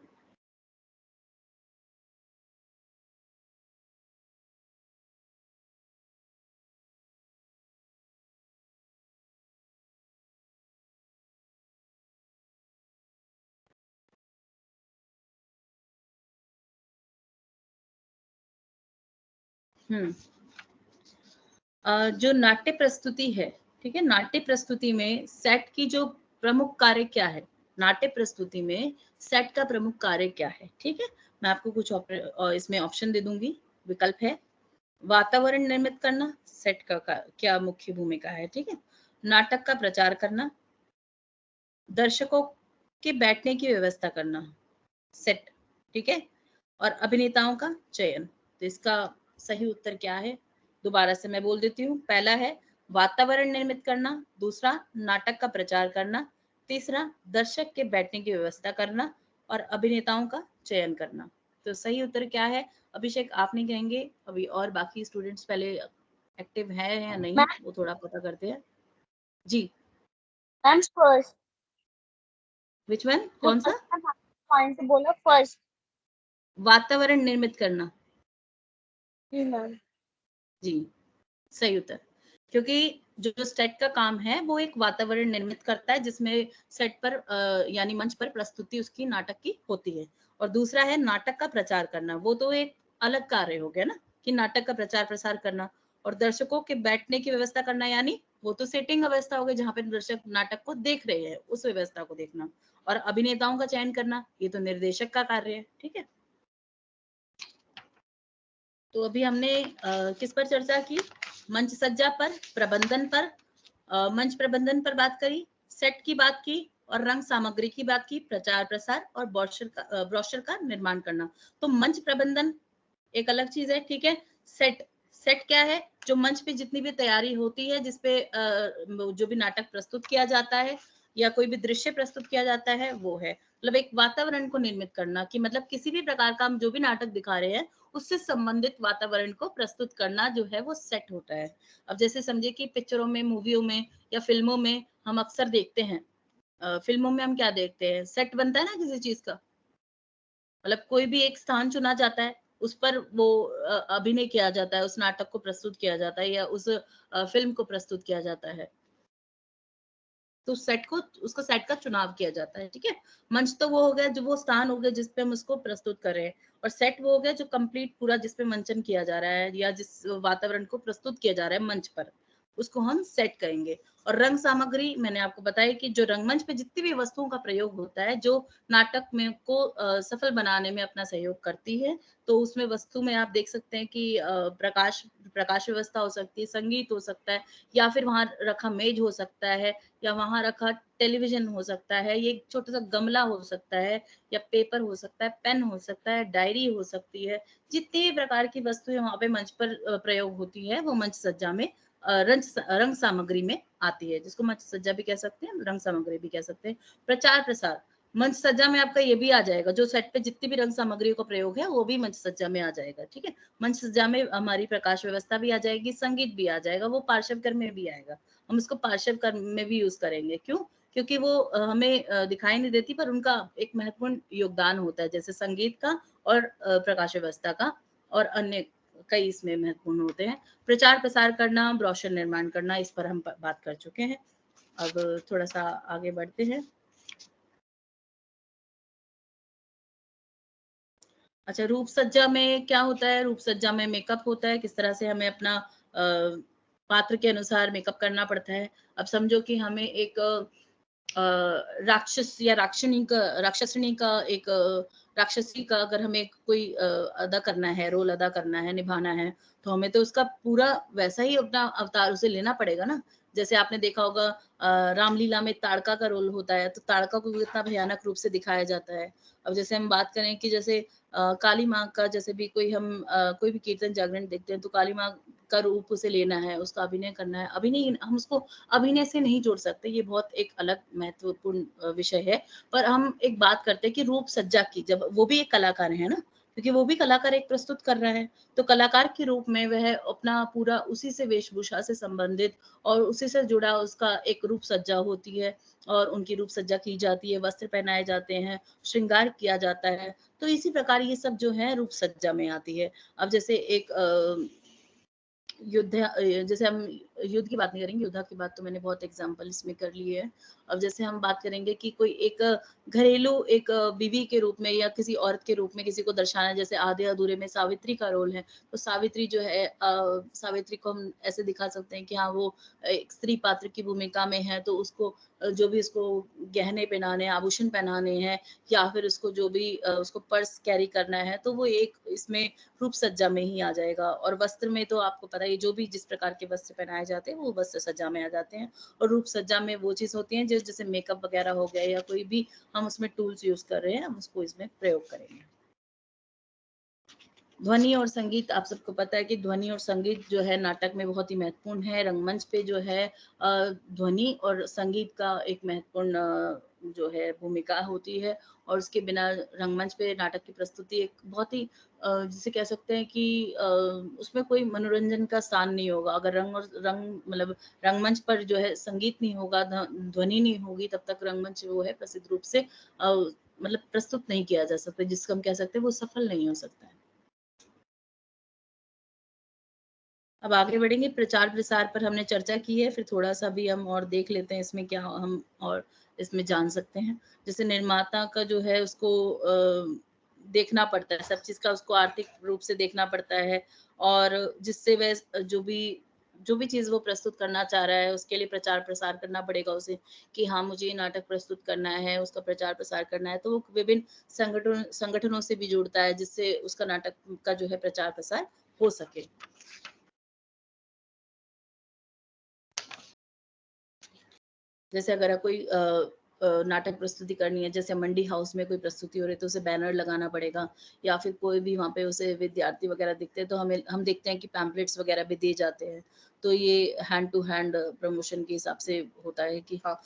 Speaker 1: हम्म जो नाट्य प्रस्तुति है, ठीक है, नाट्य प्रस्तुति में सेट की जो प्रमुख कार्य क्या है? नाट्य प्रस्तुति में सेट का प्रमुख कार्य क्या है? ठीक है, मैं आपको कुछ इसमें ऑप्शन दे दूंगी, विकल्प है। वातावरण निर्मित करना, सेट का क्या मुख्य भूमिका है? ठीक है, नाटक का प्रचार करना, दर्शकों के बैठने की व्यवस्था करना, सेट, ठीक है, और अभिनेताओं का चयन। तो इसका सही उत्तर क्या है? दोबारा से मैं बोल देती हूँ। पहला है वातावरण निर्मित करना, दूसरा नाटक का प्रचार करना, तीसरा दर्शक के बैठने की व्यवस्था करना और अभिनेताओं का चयन करना। तो सही उत्तर क्या है? अभिषेक आप नहीं कहेंगे अभी, और बाकी स्टूडेंट्स पहले एक्टिव है या नहीं वो थोड़ा पता करते हैं। जी,
Speaker 3: फर्स्ट
Speaker 1: विच वन, कौन सा?
Speaker 3: पॉइंट बोला फर्स्ट।
Speaker 1: वातावरण निर्मित करना।
Speaker 3: जी मैम।
Speaker 1: जी, सही उत्तर। क्योंकि जो सेट का काम है वो एक वातावरण निर्मित करता है जिसमें सेट पर यानी मंच पर प्रस्तुति उसकी नाटक की होती है। और दूसरा है नाटक का प्रचार करना, वो तो एक अलग कार्य हो गया ना, कि नाटक का प्रचार प्रसार करना। और दर्शकों के बैठने की व्यवस्था करना, यानी वो तो सेटिंग व्यवस्था हो गई जहाँ पे दर्शक नाटक को देख रहे हैं, उस व्यवस्था को देखना। और अभिनेताओं का चयन करना, ये तो निर्देशक का कार्य है। ठीक है, तो अभी हमने किस पर चर्चा की? मंच सज्जा पर, प्रबंधन पर, मंच प्रबंधन पर बात करी, सेट की बात की, और रंग सामग्री की बात की, प्रचार प्रसार और ब्रोशर का निर्माण करना। तो मंच प्रबंधन एक अलग चीज है। ठीक है, सेट सेट क्या है? जो मंच पे जितनी भी तैयारी होती है, जिसपे जो भी नाटक प्रस्तुत किया जाता है या कोई भी दृश्य प्रस्तुत किया जाता है, वो है मतलब एक वातावरण को निर्मित करना, कि मतलब किसी भी प्रकार का हम जो भी नाटक दिखा रहे हैं उससे संबंधित वातावरण को प्रस्तुत करना जो है वो सेट होता है। अब जैसे समझिए कि पिक्चरों में, मूवियों में या फिल्मों में हम अक्सर देखते हैं, फिल्मों में हम क्या देखते हैं? सेट बनता है ना किसी चीज का, मतलब कोई भी एक स्थान चुना जाता है, उस पर वो अभिनय किया जाता है, उस नाटक को प्रस्तुत किया जाता है या उस फिल्म को प्रस्तुत किया जाता है। तो सेट को, उसको सेट का चुनाव किया जाता है। ठीक है, मंच तो वो हो गया, जो वो स्थान हो गया जिसपे हम उसको प्रस्तुत कर रहे हैं, और सेट वो हो गया जो कंप्लीट पूरा जिसपे मंचन किया जा रहा है या जिस वातावरण को प्रस्तुत किया जा रहा है मंच पर, उसको हम सेट कहेंगे। और रंग सामग्री मैंने आपको बताया कि जो रंगमंच पे जितनी भी वस्तुओं का प्रयोग होता है जो नाटक में को सफल बनाने में अपना सहयोग करती है, तो उसमें वस्तु में आप देख सकते हैं कि प्रकाश प्रकाश व्यवस्था हो सकती है, संगीत हो सकता है, या फिर वहां रखा मेज हो सकता है, या वहां रखा टेलीविजन हो सकता है, ये एक छोटा सा गमला हो सकता है, या पेपर हो सकता है, पेन हो सकता है, डायरी हो सकती है। जितनी भी प्रकार की वस्तुएं वहां पे मंच पर प्रयोग होती है वो मंच सज्जा में रंग सामग्री में आती है, जिसको मंच सज्जा भी कह सकते हैं, रंग सामग्री भी कह सकते हैं। प्रचार प्रसार मंच सज्जा में आपका ये भी आ जाएगा, जो सेट पे जितनी भी रंग सामग्री का प्रयोग है वो भी मंच सज्जा में आ जाएगा। ठीक है, मंच सज्जा में हमारी प्रकाश व्यवस्था भी आ जाएगी, संगीत भी आ जाएगा, वो पार्श्व कर में भी आएगा, हम इसको पार्श्व कर में भी यूज करेंगे। क्यों? क्योंकि वो हमें दिखाई नहीं देती, पर उनका एक महत्वपूर्ण योगदान होता है, जैसे संगीत का और प्रकाश व्यवस्था का, और अन्य कई इसमें महत्वपूर्ण होते हैं। प्रचार प्रसार करना, ब्रोशर निर्माण करना, इस पर हम बात कर चुके हैं। अब थोड़ा सा आगे बढ़ते हैं। अच्छा, रूप सज्जा में क्या होता है? रूप सज्जा में मेकअप होता है, किस तरह से हमें अपना पात्र के अनुसार मेकअप करना पड़ता है। अब समझो कि हमें एक राक्षस या राक्षसनी का एक राक्षसी का अगर हमें कोई अदा करना है, रोल अदा करना है, निभाना है, तो हमें तो उसका पूरा वैसा ही अपना अवतार उसे लेना पड़ेगा ना। जैसे आपने देखा होगा रामलीला में ताड़का का रोल होता है, तो ताड़का को कितना भयानक रूप से दिखाया जाता है। अब जैसे हम बात करें कि जैसे काली माँ का, जैसे भी कोई हम कोई भी कीर्तन जागरण देखते हैं, तो काली माँ का रूप उसे लेना है, उसका अभिनय करना है। अभिनय हम उसको अभिनय से नहीं जोड़ सकते, ये बहुत एक अलग महत्वपूर्ण विषय है। पर हम एक बात करते हैं कि रूप सज्जा की, जब वो भी एक कलाकार है ना, क्योंकि वो भी कलाकार एक प्रस्तुत कर रहा है, तो कलाकार के रूप में वह अपना पूरा उसी से वेशभूषा से संबंधित और उसी से जुड़ा उसका एक रूप सज्जा होती है, और उनकी रूप सज्जा की जाती है, वस्त्र पहनाए जाते हैं, श्रृंगार किया जाता है। तो इसी प्रकार ये सब जो है रूप सज्जा में आती है। अब जैसे एक युद्ध, जैसे हम युद्ध की बात नहीं करेंगे, युद्ध की बात तो मैंने बहुत एग्जांपल इसमें कर ली है। अब जैसे हम बात करेंगे कि कोई एक घरेलू एक बीवी के रूप में या किसी औरत के रूप में किसी को दर्शाना, जैसे आधे अधूरे में सावित्री का रोल है, तो सावित्री जो है सावित्री को हम ऐसे दिखा सकते हैं कि हाँ वो एक स्त्री पात्र की भूमिका में है, तो उसको जो भी उसको गहने पहनाने, आभूषण पहनाने हैं, या फिर उसको जो भी उसको पर्स कैरी करना है, तो वो एक इसमें रूप सज्जा में ही आ जाएगा। और वस्त्र में तो आपको पता है, जो भी जिस प्रकार के वस्त्र पहनाए जाते हैं वो वस्त्र सज्जा में आ जाते हैं। और रूप सज्जा में वो चीज होती है जैसे मेकअप वगैरह हो गया, या कोई भी हम उसमें टूल्स यूज कर रहे हैं, हम उसको इसमें प्रयोग करेंगे। ध्वनि और संगीत, आप सबको पता है कि ध्वनि और संगीत जो है नाटक में बहुत ही महत्वपूर्ण है। रंगमंच पे जो है ध्वनि और संगीत का एक महत्वपूर्ण जो है भूमिका होती है, और उसके बिना रंगमंच पे नाटक की प्रस्तुति एक बहुत ही जिसे कह सकते हैं कि उसमें कोई मनोरंजन का स्थान नहीं होगा। अगर रंग मतलब रंगमंच पर जो है संगीत नहीं होगा, ध्वनि नहीं होगी, तब तक रंगमंच वो है प्रसिद्ध रूप से मतलब प्रस्तुत नहीं किया जा सकता, जिसको हम कह सकते हैं वो सफल नहीं हो सकता है। अब आगे बढ़ेंगे, प्रचार प्रसार पर हमने चर्चा की है, फिर थोड़ा सा भी हम और देख लेते हैं इसमें क्या हम और इसमें जान सकते हैं। जैसे निर्माता का जो है उसको देखना पड़ता है, सब चीज का उसको आर्थिक रूप से देखना पड़ता है, और जिससे वह जो भी चीज वो प्रस्तुत करना चाह रहा है उसके लिए प्रचार प्रसार करना पड़ेगा उसे, कि हाँ मुझे ये नाटक प्रस्तुत करना है, उसका प्रचार प्रसार करना है, तो वो विभिन्न संगठनों से भी जुड़ता है, जिससे उसका नाटक का जो है प्रचार प्रसार हो सके। जैसे अगर कोई नाटक प्रस्तुति करनी है, जैसे मंडी हाउस में कोई प्रस्तुति हो रही है तो उसे बैनर लगाना पड़ेगा, या फिर कोई भी वहाँ पे उसे विद्यार्थी वगैरह दिखते हैं तो हम देखते हैं कि पैम्पलेट्स वगैरह भी दिए जाते हैं। तो ये हैंड टू हैंड प्रमोशन के हिसाब से होता है कि हाँ,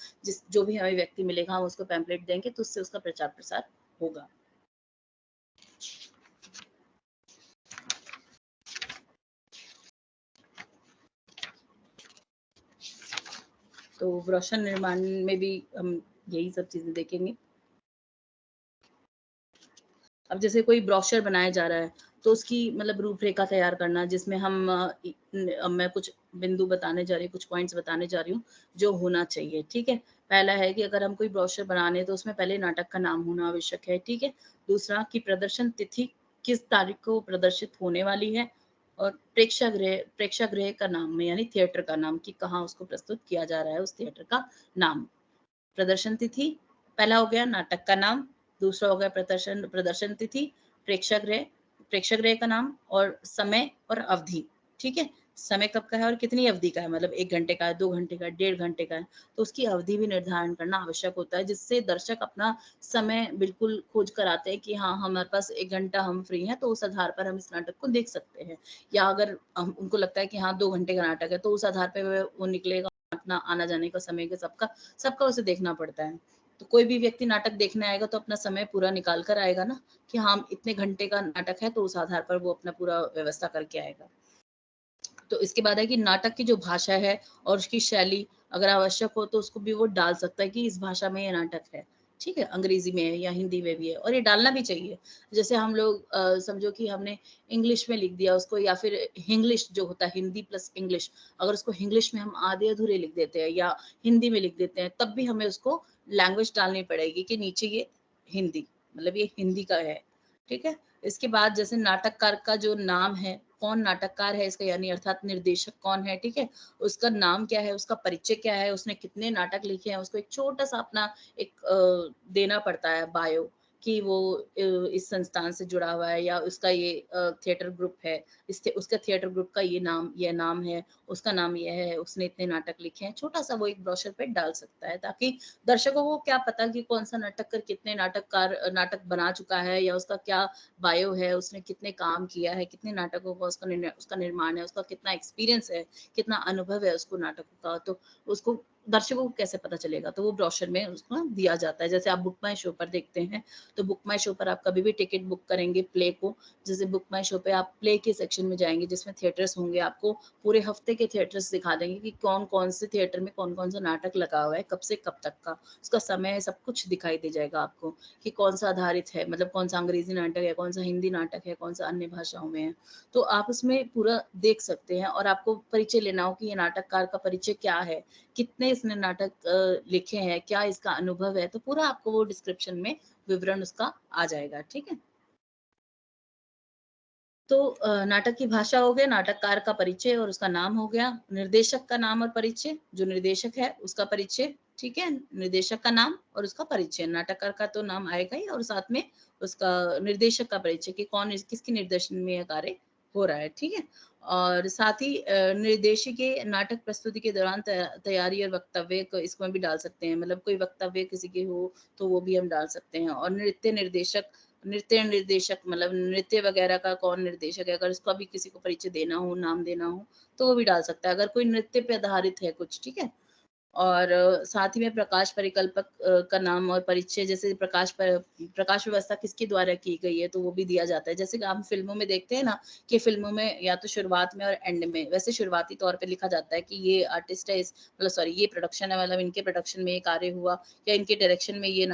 Speaker 1: जो भी हमें व्यक्ति मिलेगा हम उसको पैम्पलेट देंगे तो उससे उसका प्रचार प्रसार होगा। तो ब्रोशर निर्माण में भी हम यही सब चीजें देखेंगे। अब जैसे कोई ब्रोशर बनाया जा रहा है तो उसकी मतलब रूपरेखा तैयार करना, जिसमें मैं कुछ बिंदु बताने जा रही हूँ, कुछ पॉइंट्स बताने जा रही हूँ जो होना चाहिए। ठीक है, पहला है कि अगर हम कोई ब्रोशर बनाने तो उसमें पहले नाटक का नाम होना आवश्यक है। ठीक है, दूसरा कि प्रदर्शन तिथि किस तारीख को प्रदर्शित होने वाली है, और प्रेक्षागृह का नाम यानी थिएटर का नाम, कि कहाँ उसको प्रस्तुत किया जा रहा है, उस थिएटर का नाम। प्रदर्शन तिथि पहला हो गया, नाटक का नाम, दूसरा हो गया प्रदर्शन तिथि, प्रेक्षागृह का नाम, और समय और अवधि। ठीक है, समय कब का है और कितनी अवधि का है, मतलब 1 घंटे का है, 2 घंटे का है, 1.5 घंटे का है, तो उसकी अवधि भी निर्धारण करना आवश्यक होता है, जिससे दर्शक अपना समय बिल्कुल खोज कर आते हैं कि हाँ हमारे पास 1 घंटा हम फ्री हैं, तो उस आधार पर हम इस नाटक को देख सकते हैं। या अगर उनको लगता है कि हाँ 2 घंटे का नाटक है, तो उस आधार पर वो निकलेगा, अपना आना जाने का समय के सबका उसे देखना पड़ता है। तो कोई भी व्यक्ति नाटक देखने आएगा तो अपना समय पूरा निकाल कर आएगा ना, कि हाँ इतने घंटे का नाटक है, तो उस आधार पर वो अपना पूरा व्यवस्था करके आएगा। तो इसके बाद है कि नाटक की जो भाषा है और उसकी शैली, अगर आवश्यक हो तो उसको भी वो डाल सकता है कि इस भाषा में ये नाटक है। ठीक है, अंग्रेजी में है या हिंदी में भी है, और ये डालना भी चाहिए। जैसे हम लोग समझो कि हमने इंग्लिश में लिख दिया उसको, या फिर हिंग्लिश जो होता है, हिंदी प्लस इंग्लिश, अगर उसको इंग्लिश में हम आधे अधूरे लिख देते हैं या हिंदी में लिख देते हैं, तब भी हमें उसको लैंग्वेज डालनी पड़ेगी कि नीचे ये हिंदी, मतलब ये हिंदी का है। ठीक है, इसके बाद जैसे नाटककार का जो नाम है, कौन नाटककार है इसका, यानी अर्थात निर्देशक कौन है, ठीक है, उसका नाम क्या है, उसका परिचय क्या है, उसने कितने नाटक लिखे हैं, उसको एक छोटा सा अपना एक देना पड़ता है बायो, कि वो इस संस्थान से जुड़ा हुआ है, या उसका ये थिएटर ग्रुप है, उसका थिएटर ग्रुप का ये नाम है, उसका नाम ये है, उसने इतने नाटक लिखे हैं, छोटा सा वो एक ब्रोशर पे डाल सकता है, ताकि दर्शकों को क्या पता कि कौन सा नाटक कर कितने नाटक बना चुका है, या उसका क्या बायो है, उसने कितने काम किया है, कितने नाटकों का उसका निर्माण है, उसका कितना एक्सपीरियंस है, कितना अनुभव है उसको नाटकों का, तो उसको दर्शकों को कैसे पता चलेगा, तो वो ब्रोशर में उसको दिया जाता है। जैसे आप बुक माई शो पर देखते हैं, तो बुक माई शो पर आप कभी भी टिकट बुक करेंगे प्ले को, जैसे बुक माई शो पे आप प्ले के सेक्शन में जाएंगे जिसमें थिएटर्स होंगे, आपको पूरे हफ्ते के थिएटर्स दिखा देंगे कि कौन कौन से थिएटर में कौन कौन सा नाटक लगा हुआ है, कब से कब तक का, उसका समय, सब कुछ दिखाई दे जाएगा आपको, कि कौन सा आधारित है, मतलब कौन सा अंग्रेजी नाटक है, कौन सा हिंदी नाटक है, कौन सा अन्य भाषाओं में है, तो आप उसमें पूरा देख सकते हैं। और आपको परिचय लेना हो कि ये नाटककार का परिचय क्या है, कितने इसने नाटक लिखे हैं, क्या इसका अनुभव है, तो पूरा आपको वो डिस्क्रिप्शन में विवरण उसका आ जाएगा। ठीक है, तो नाटक की भाषा हो गया, नाटककार का परिचय और उसका नाम हो गया, निर्देशक का नाम और परिचय, जो निर्देशक है उसका परिचय। ठीक है, निर्देशक का नाम और उसका परिचय, नाटककार का तो नाम आएगा ही, और साथ में उसका निर्देशक का परिचय, कि कौन किसके निर्देशन में यह कार्य हो रहा है। ठीक है, और साथ ही निर्देशक के नाटक प्रस्तुति के दौरान तैयारी और वक्तव्य को इसमें भी डाल सकते हैं, मतलब कोई वक्तव्य किसी के हो तो वो भी हम डाल सकते हैं। और नृत्य निर्देशक, मतलब नृत्य वगैरह का कौन निर्देशक है, अगर उसका भी किसी को परिचय देना हो, नाम देना हो, तो वो भी डाल सकता है, अगर कोई नृत्य पे आधारित है कुछ। ठीक है, और साथ ही में प्रकाश परिकल्पक का नाम और परिचय, जैसे प्रकाश व्यवस्था किसके द्वारा की गई है तो वो भी दिया जाता है। जैसे कि हम फिल्मों में देखते हैं ना कि फिल्मों में या तो शुरुआत में और एंड में वैसे शुरुआती तौर पे लिखा जाता है कि ये आर्टिस्ट है, इस मतलब सॉरी ये प्रोडक्शन है, मतलब इनके प्रोडक्शन में ये कार्य हुआ या इनके डायरेक्शन में ये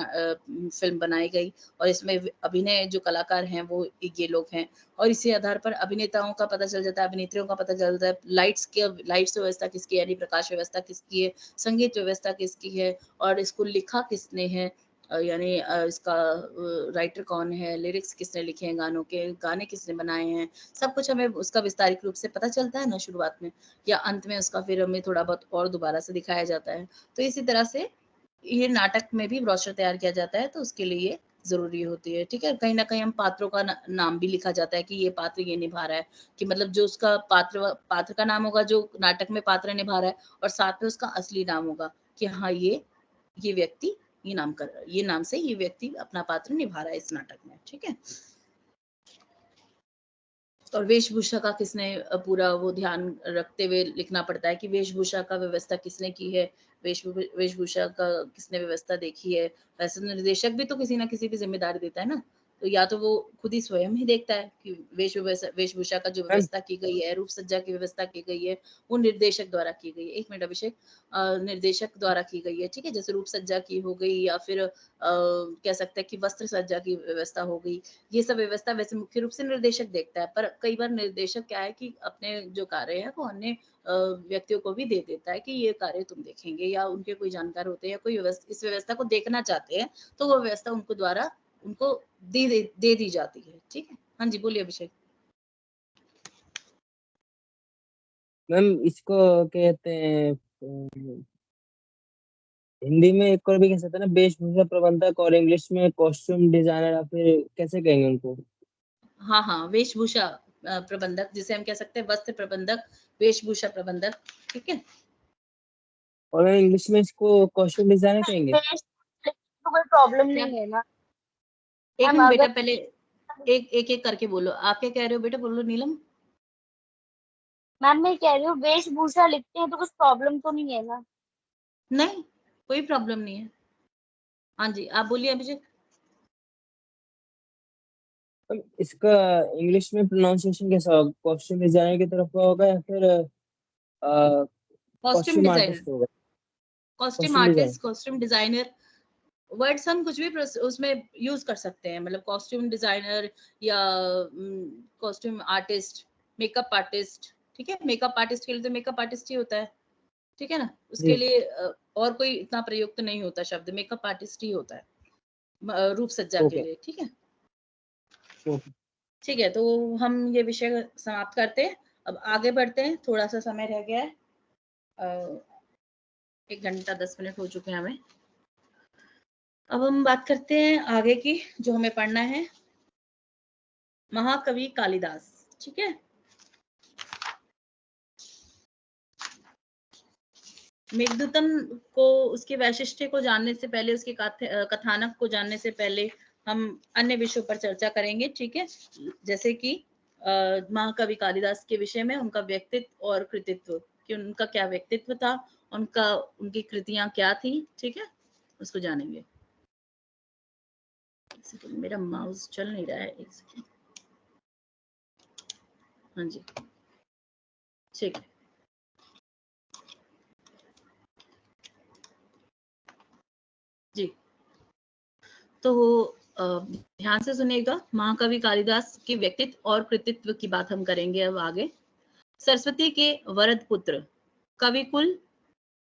Speaker 1: फिल्म बनाई गई और इसमें अभिनय जो कलाकार हैं वो ये लोग हैं। और इसी आधार पर अभिनेताओं का पता चल जाता है, अभिनेत्रियों का पता चल जाता है, लाइट्स व्यवस्था किसकी है, यानी प्रकाश व्यवस्था किसकी है, संगीत व्यवस्था किसकी है और इसको लिखा किसने है, यानी इसका राइटर कौन है, लिरिक्स किसने लिखे हैं गानों के, गाने किसने बनाए हैं, सब कुछ हमें उसका विस्तारित रूप से पता चलता है ना शुरुआत में, या अंत में उसका फिर हमें थोड़ा बहुत और दोबारा से दिखाया जाता है। तो इसी तरह से ये नाटक में भी ब्रोशर तैयार किया जाता है, तो उसके लिए जरूरी होती है। ठीक है, कहीं ना कहीं हम पात्रों का नाम भी लिखा जाता है कि ये पात्र ये निभा रहा है, कि मतलब जो उसका पात्र का नाम होगा जो नाटक में पात्र निभा रहा है, और साथ में उसका असली नाम होगा कि हाँ ये व्यक्ति ये नाम से ये व्यक्ति अपना पात्र निभा रहा है इस नाटक में। ठीक है, और वेशभूषा का किसने पूरा वो ध्यान रखते हुए लिखना पड़ता है कि वेशभूषा का व्यवस्था किसने की है, वेशभूषा का किसने व्यवस्था देखी है। वैसे तो निर्देशक भी तो किसी ना किसी की जिम्मेदारी देता है ना, तो या तो वो खुद ही स्वयं ही देखता है कि वेशभूषा का जो
Speaker 2: मैम
Speaker 1: व्यवस्था की गई है, रूप सज्जा की व्यवस्था की गई है, वो निर्देशक द्वारा की गई है। एक मिनट अभिषेक, निर्देशक द्वारा की गई है। ठीक है, जैसे रूप सज्जा की हो गई या फिर कह सकते हैं कि वस्त्र सज्जा की व्यवस्था हो गई, ये सब व्यवस्था वैसे मुख्य रूप से निर्देशक देखता है, पर कई बार निर्देशक क्या है कि अपने जो कार्य है वो अन्य व्यक्तियों को भी दे देता है कि ये कार्य तुम देखेंगे, या उनके कोई जानकार होते हैं या कोई इस व्यवस्था को देखना चाहते हैं, तो वो व्यवस्था उनको दे दी जाती है। ठीक है, हाँ जी बोलिए अभिषेक।
Speaker 2: मैम इसको कहते हैं हिंदी में एक और भी कह सकते हैं ना, वेशभूषा प्रबंधक, और इंग्लिश में कॉस्ट्यूम डिजाइनर, या फिर कैसे कहेंगे उनको?
Speaker 1: हाँ हाँ, वेशभूषा प्रबंधक, जिसे हम कह सकते हैं वस्त्र प्रबंधक, वेशभूषा प्रबंधक। ठीक है,
Speaker 2: और इंग्लिश में इसको कॉस्ट्यूम डिजाइनर कहेंगे।
Speaker 3: तो कोई प्रॉब्लम
Speaker 1: क्या?
Speaker 3: नहीं है ना
Speaker 1: एक
Speaker 3: मैम?
Speaker 1: मिनट बेटा,
Speaker 3: अगर
Speaker 1: पहले एक एक करके बोलो, आप क्या कह रहे हो बेटा, बोलो नीलम।
Speaker 3: मैम मैं कह रही हूँ वेशभूषा लिखते हैं तो कुछ प्रॉब्लम तो नहीं है ना?
Speaker 1: नहीं, कोई प्रॉब्लम नहीं है। हाँ जी, आप बोलिए अभिषेक।
Speaker 2: मैम इसका इंग्लिश में प्रोनाउंसिएशन कैसा होगा? कॉस्ट्यूम डिजाइनर की तरफ का होगा या फिर
Speaker 1: कॉस्ट्यूम
Speaker 2: कॉस्ट्यूम
Speaker 1: डिजाइनर,
Speaker 2: आर्टिस्ट होगा?
Speaker 1: Costume
Speaker 2: costume design.
Speaker 1: Artist, costume designer, words हम कुछ भी उसमें यूज कर सकते हैं, मतलब कॉस्ट्यूम डिजाइनर या कॉस्ट्यूम आर्टिस्ट, मेकअप आर्टिस्ट। ठीक है, मेकअप आर्टिस्ट के लिए तो मेकअप आर्टिस्ट ही होता है। ठीक है ना, उसके
Speaker 2: जी।
Speaker 1: लिए और कोई इतना प्रयुक्त नहीं होता शब्द, मेकअप आर्टिस्ट ही होता है रूप सज्जा के
Speaker 2: ओके।
Speaker 1: लिए। ठीक है,
Speaker 2: ओके।
Speaker 1: ठीक है, तो हम ये विषय समाप्त करते हैं, अब आगे बढ़ते हैं, थोड़ा सा समय रह गया है, 1 घंटा 10 मिनट हो चुके हैं हमें। अब हम बात करते हैं आगे की, जो हमें पढ़ना है, महाकवि कालिदास। ठीक है, मेघदूतम को, उसके वैशिष्ट्य को जानने से पहले, उसके कथानक को जानने से पहले हम अन्य विषयों पर चर्चा करेंगे। ठीक है, जैसे कि महाकवि कालिदास के विषय में, उनका व्यक्तित्व और कृतित्व, कि उनका क्या व्यक्तित्व था, उनकी कृतियां क्या थी। ठीक है, उसको जानेंगे। मेरा माउस चल नहीं रहा है, एक सेकंड। हाँ जी, ठीक है, जी। तो ध्यान से सुनिएगा, महाकवि कालिदास के व्यक्तित्व और कृतित्व की बात हम करेंगे अब आगे। सरस्वती के वरद पुत्र, कवि कुल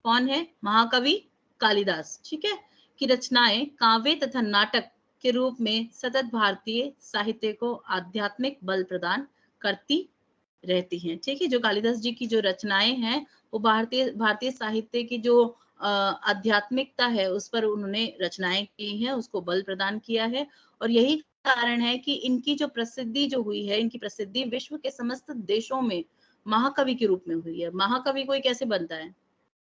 Speaker 1: कौन है? महाकवि कालिदास। ठीक है, की रचनाएं काव्य तथा नाटक के रूप में सतत भारतीय साहित्य को आध्यात्मिक बल प्रदान करती रहती हैं। ठीक है, जो कालिदास जी की जो रचनाएं हैं वो भारतीय साहित्य की जो आध्यात्मिकता है उस पर उन्होंने रचनाएं की हैं, उसको बल प्रदान किया है, और यही कारण है कि इनकी जो प्रसिद्धि जो हुई है, इनकी प्रसिद्धि विश्व के समस्त देशों में महाकवि के रूप में हुई है। महाकवि कोई कैसे बनता है?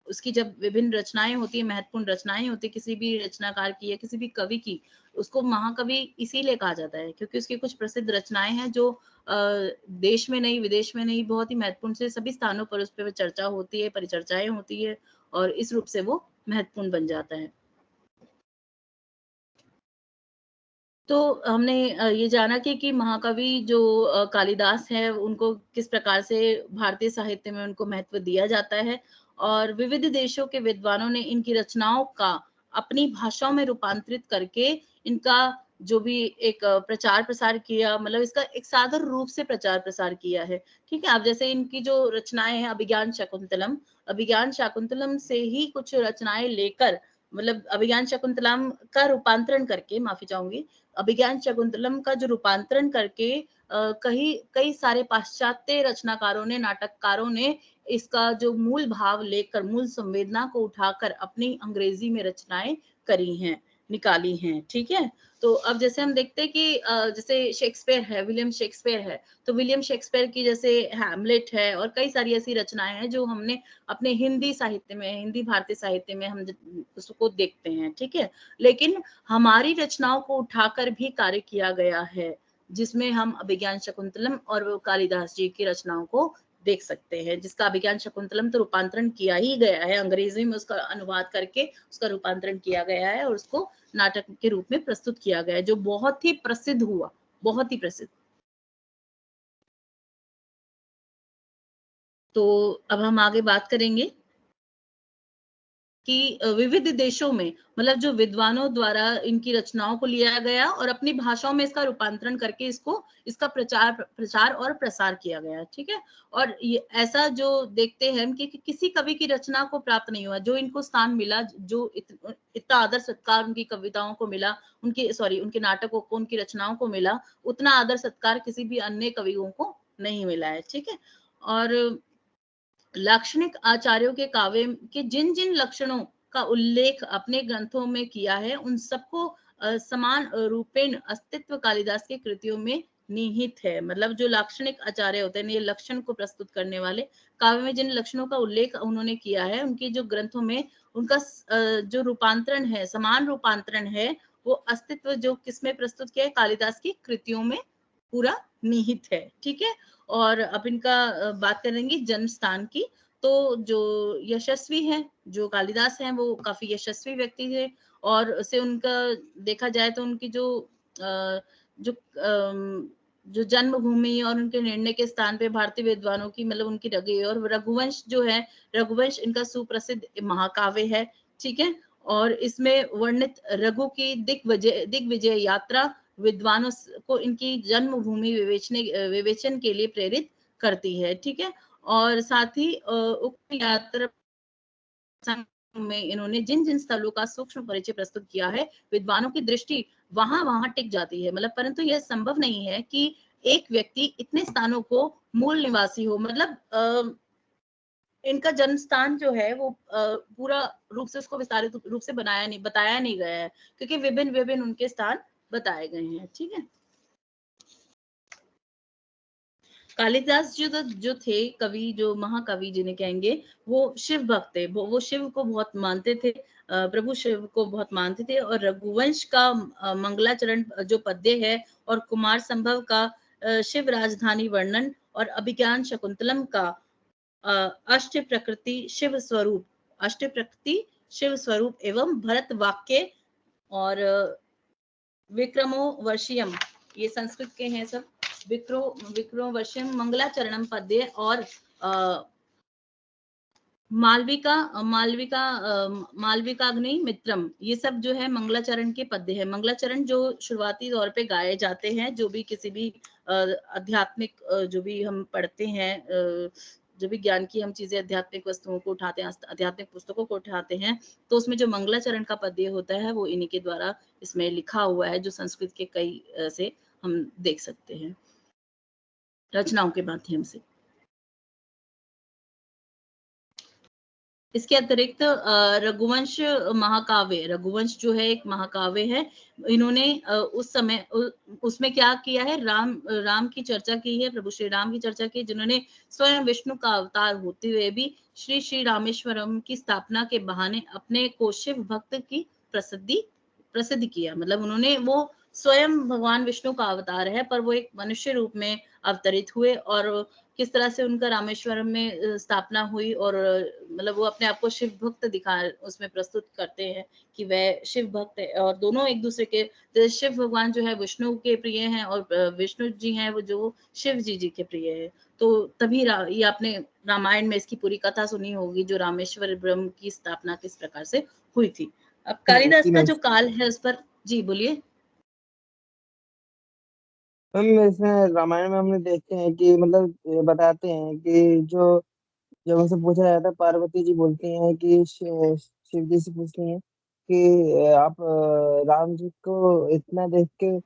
Speaker 1: उसकी जब विभिन्न रचनाएं होती है, महत्वपूर्ण रचनाएं होती है किसी भी रचनाकार की या किसी भी कवि की, उसको महाकवि इसीलिए कहा जाता है क्योंकि उसकी कुछ प्रसिद्ध रचनाएं हैं जो देश में नहीं, विदेश में नहीं, बहुत ही महत्वपूर्ण से सभी स्थानों पर उस पर चर्चा होती है, परिचर्चाएं होती है, और इस रूप से वो महत्वपूर्ण बन जाता है। तो हमने ये जाना कि महाकवि जो कालिदास है उनको किस प्रकार से भारतीय साहित्य में उनको महत्व दिया जाता है और विविध देशों के विद्वानों ने इनकी रचनाओं का अपनी भाषाओं में रूपांतरित करके इनका जो भी एक प्रचार प्रसार किया, मतलब इसका एक सादर रूप से प्रचार प्रसार किया है। ठीक है, अब जैसे इनकी जो रचनाएं हैं, अभिज्ञान शाकुंतलम से ही कुछ रचनाएं लेकर, मतलब अभिज्ञान शाकुंतलम का रूपांतरण करके, माफी चाहूंगी, अभिज्ञान शाकुंतलम का जो रूपांतरण करके कई सारे पाश्चात्य रचनाकारों ने, नाटककारों ने इसका जो मूल भाव लेकर, मूल संवेदना को उठाकर अपनी अंग्रेजी में रचनाएं करी हैं, निकाली हैं। ठीक है, तो अब जैसे हम देखते हैं कि जैसे शेक्सपियर है, विलियम शेक्सपियर है, तो विलियम शेक्सपियर की जैसे हैमलेट है और कई सारी ऐसी रचनाएं हैं जो हमने अपने हिंदी साहित्य में, हिंदी भारतीय साहित्य में हम उसको देखते हैं। ठीक है, लेकिन हमारी रचनाओं को उठाकर भी कार्य किया गया है, जिसमें हम अभिज्ञान शाकुंतलम और कालिदास जी की रचनाओं को देख सकते हैं, जिसका अभिज्ञान शाकुंतलम तो रूपांतरण किया ही गया है, अंग्रेजी में उसका अनुवाद करके उसका रूपांतरण किया गया है और उसको नाटक के रूप में प्रस्तुत किया गया है, जो बहुत ही प्रसिद्ध हुआ, बहुत ही प्रसिद्ध। तो अब हम आगे बात करेंगे कि विविध देशों में, मतलब जो विद्वानों द्वारा इनकी रचनाओं को लिया गया और अपनी भाषाओं में इसका रूपांतरण करके इसका प्रचार और प्रसार किया गया। ठीक है, और ये ऐसा जो देखते हैं कि किसी कवि की रचना को प्राप्त नहीं हुआ, जो इनको स्थान मिला, जो इतना आदर सत्कार उनकी कविताओं को मिला, उनके नाटकों को, उनकी रचनाओं को मिला, उतना आदर सत्कार किसी भी अन्य कवियों को नहीं मिला है। ठीक है, और लाक्षणिक आचार्यों के काव्य के जिन जिन लक्षणों का उल्लेख अपने ग्रंथों में किया है, उन सबको समान रूपेण अस्तित्व कालिदास की कृतियों में निहित है। मतलब जो लाक्षणिक आचार्य होते हैं, ये लक्षण को प्रस्तुत करने वाले, काव्य में जिन लक्षणों का उल्लेख उन्होंने किया है, उनके जो ग्रंथों में उनका जो रूपांतरण है, समान रूपांतरण है, वो अस्तित्व जो किसमें प्रस्तुत किया है, कालिदास की कृतियों में पूरा निहित है। ठीक है, और अब इनका बात करेंगे जन्म स्थान की। तो जो यशस्वी हैं, जो कालिदास हैं, वो काफी यशस्वी व्यक्ति थे और से उनका देखा जाए तो उनकी जो जो जो जन्मभूमि और उनके निर्णय के स्थान पे भारतीय विद्वानों की, मतलब उनकी रगी, और रघुवंश जो है, रघुवंश इनका सुप्रसिद्ध महाकाव्य है। ठीक है, और इसमें वर्णित रघु की दिग्विजय यात्रा विद्वानों को इनकी जन्मभूमि विवेचन के लिए प्रेरित करती है। ठीक है, और साथ ही उक्त यात्रा में इन्होंने जिन जिन स्थलों का सूक्ष्म परिचय प्रस्तुत किया है, विद्वानों की दृष्टि वहां वहां टिक जाती है। मतलब परंतु यह संभव नहीं है कि एक व्यक्ति इतने स्थानों को मूल निवासी हो, मतलब इनका जन्म स्थान जो है वो पूरा रूप से उसको विस्तारित रूप से बताया नहीं गया है, क्योंकि विभिन्न विभिन्न उनके स्थान बताए गए हैं। ठीक है, कालिदास जो थे कवि, जो महाकवि जिन्हें कहेंगे, वो शिव भक्त थे, वो शिव को बहुत मानते थे, प्रभु शिव को बहुत मानते थे। और रघुवंश का मंगलाचरण जो पद्य है, और कुमार संभव का शिव राजधानी वर्णन, और अभिज्ञान शकुंतलम का अष्ट प्रकृति शिव स्वरूप एवं भरत वाक्य, और विक्रमोर्वशीयम, ये संस्कृत के हैं सब, विक्रमोर्वशीयम मंगलाचरणम पद्य, और मालविकाग्नि मित्रम, ये सब जो है मंगलाचरण के पद्य है। मंगलाचरण जो शुरुआती तौर पे गाए जाते हैं, जो भी किसी भी आध्यात्मिक जो भी हम पढ़ते हैं, जो भी ज्ञान की हम चीजें, आध्यात्मिक वस्तुओं को उठाते हैं, आध्यात्मिक पुस्तकों को उठाते हैं, तो उसमें जो मंगलाचरण का पद्य होता है, वो इन्हीं के द्वारा इसमें लिखा हुआ है, जो संस्कृत के कई से हम देख सकते हैं रचनाओं के माध्यम से। इसके अतिरिक्त रघुवंश रघुवंश जो है एक महाकाव्य है। इन्होंने उस समय उसमें क्या किया है, राम की चर्चा की है, प्रभु श्री राम की चर्चा की, जिन्होंने स्वयं विष्णु का अवतार होते हुए भी श्री रामेश्वरम की स्थापना के बहाने अपने को शिव भक्त की प्रसिद्ध किया। मतलब उन्होंने वो स्वयं भगवान विष्णु का अवतार है, पर वो एक मनुष्य रूप में अवतरित हुए और किस तरह से उनका रामेश्वरम में स्थापना हुई और मतलब वो अपने आप को शिव भक्त दिखा उसमें प्रस्तुत करते हैं कि वह शिव भक्त है और दोनों एक दूसरे के, तो शिव भगवान जो है विष्णु के प्रिय हैं और विष्णु जी हैं वो जो शिव जी के प्रिय है। तो तभी ये आपने रामायण में इसकी पूरी कथा सुनी होगी, जो रामेश्वर ब्रह्म की स्थापना किस प्रकार से हुई थी। अब कालिदास
Speaker 2: जी
Speaker 1: का
Speaker 2: मैम।
Speaker 1: जो काल है उस पर जी बोलिए।
Speaker 2: मैम इसमें रामायण में हमने देखते हैं कि मतलब बताते हैं कि जो जब उनसे पूछा जाता है, पार्वती जी बोलती हैं कि शिव जी से पूछती हैं कि आप राम जी को इतना देख के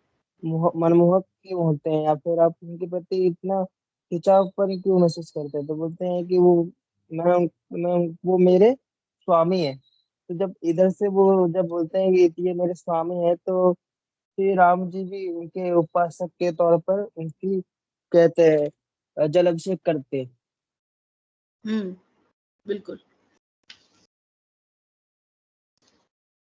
Speaker 2: मनमोहक क्यों होते हैं, या फिर आप उनके प्रति इतना खिंचावपन क्यों महसूस करते हैं। तो बोलते हैं कि मैं मैं वो मेरे स्वामी है। तो जब इधर से वो जब बोलते हैं कि ये मेरे स्वामी है, तो श्री राम जी भी उनके उपासक के तौर पर उनकी कहते हैं जल अभिषेक करते हैं।
Speaker 1: बिल्कुल।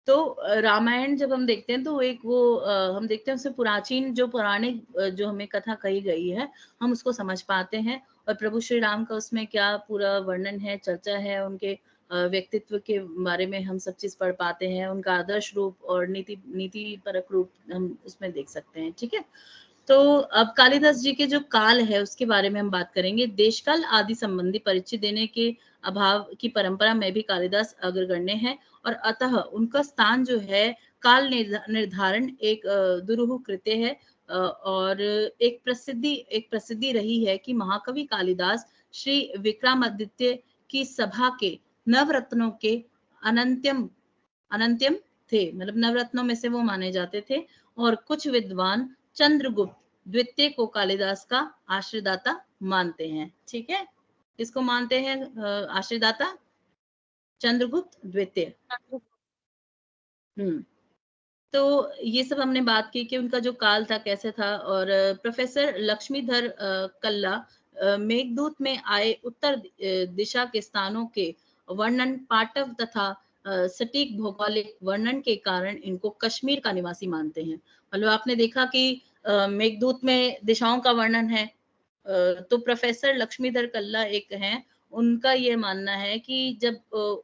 Speaker 1: तो रामायण जब हम देखते हैं तो एक वो हम देखते हैं उसमें प्राचीन जो पौराणिक जो हमें कथा कही गई है हम उसको समझ पाते हैं और प्रभु श्री राम का उसमें क्या पूरा वर्णन है, चर्चा है, उनके व्यक्तित्व के बारे में हम सब चीज पढ़ पाते हैं, उनका आदर्श रूप और नीति परक रूप हम उसमें देख सकते हैं। ठीक है, तो अब कालिदास जी के जो काल है उसके बारे में हम बात करेंगे। देशकाल आदि संबंधी परिचय देने के अभाव की परंपरा में भी कालिदास अग्रगण्य है और अतः उनका स्थान जो है काल निर्धारण एक दुरूह कृत्य है और एक प्रसिद्धि रही है कि महाकवि कालिदास श्री विक्रमादित्य की सभा के नवरत्नों के अनंत्यम अनंत्यम थे, मतलब नवरत्नों में से वो माने जाते थे और कुछ विद्वान चंद्रगुप्त द्वितीय को कालिदास का आश्रयदाता मानते हैं। ठीक है, किसको मानते हैं आश्रयदाता? चंद्रगुप्त द्वितीय। तो ये सब हमने बात की कि उनका जो काल था कैसे था। और प्रोफेसर लक्ष्मीधर कल्ला मेघदूत में आए उत्तर दिशा के स्थानों के वर्णन, पाटव तथा सटीक भौगोलिक वर्णन के कारण इनको कश्मीर का निवासी मानते हैं। मतलब आपने देखा कि मेघदूत में दिशाओं का वर्णन है, तो प्रोफेसर लक्ष्मीधर कल्ला एक हैं, उनका ये मानना है कि जब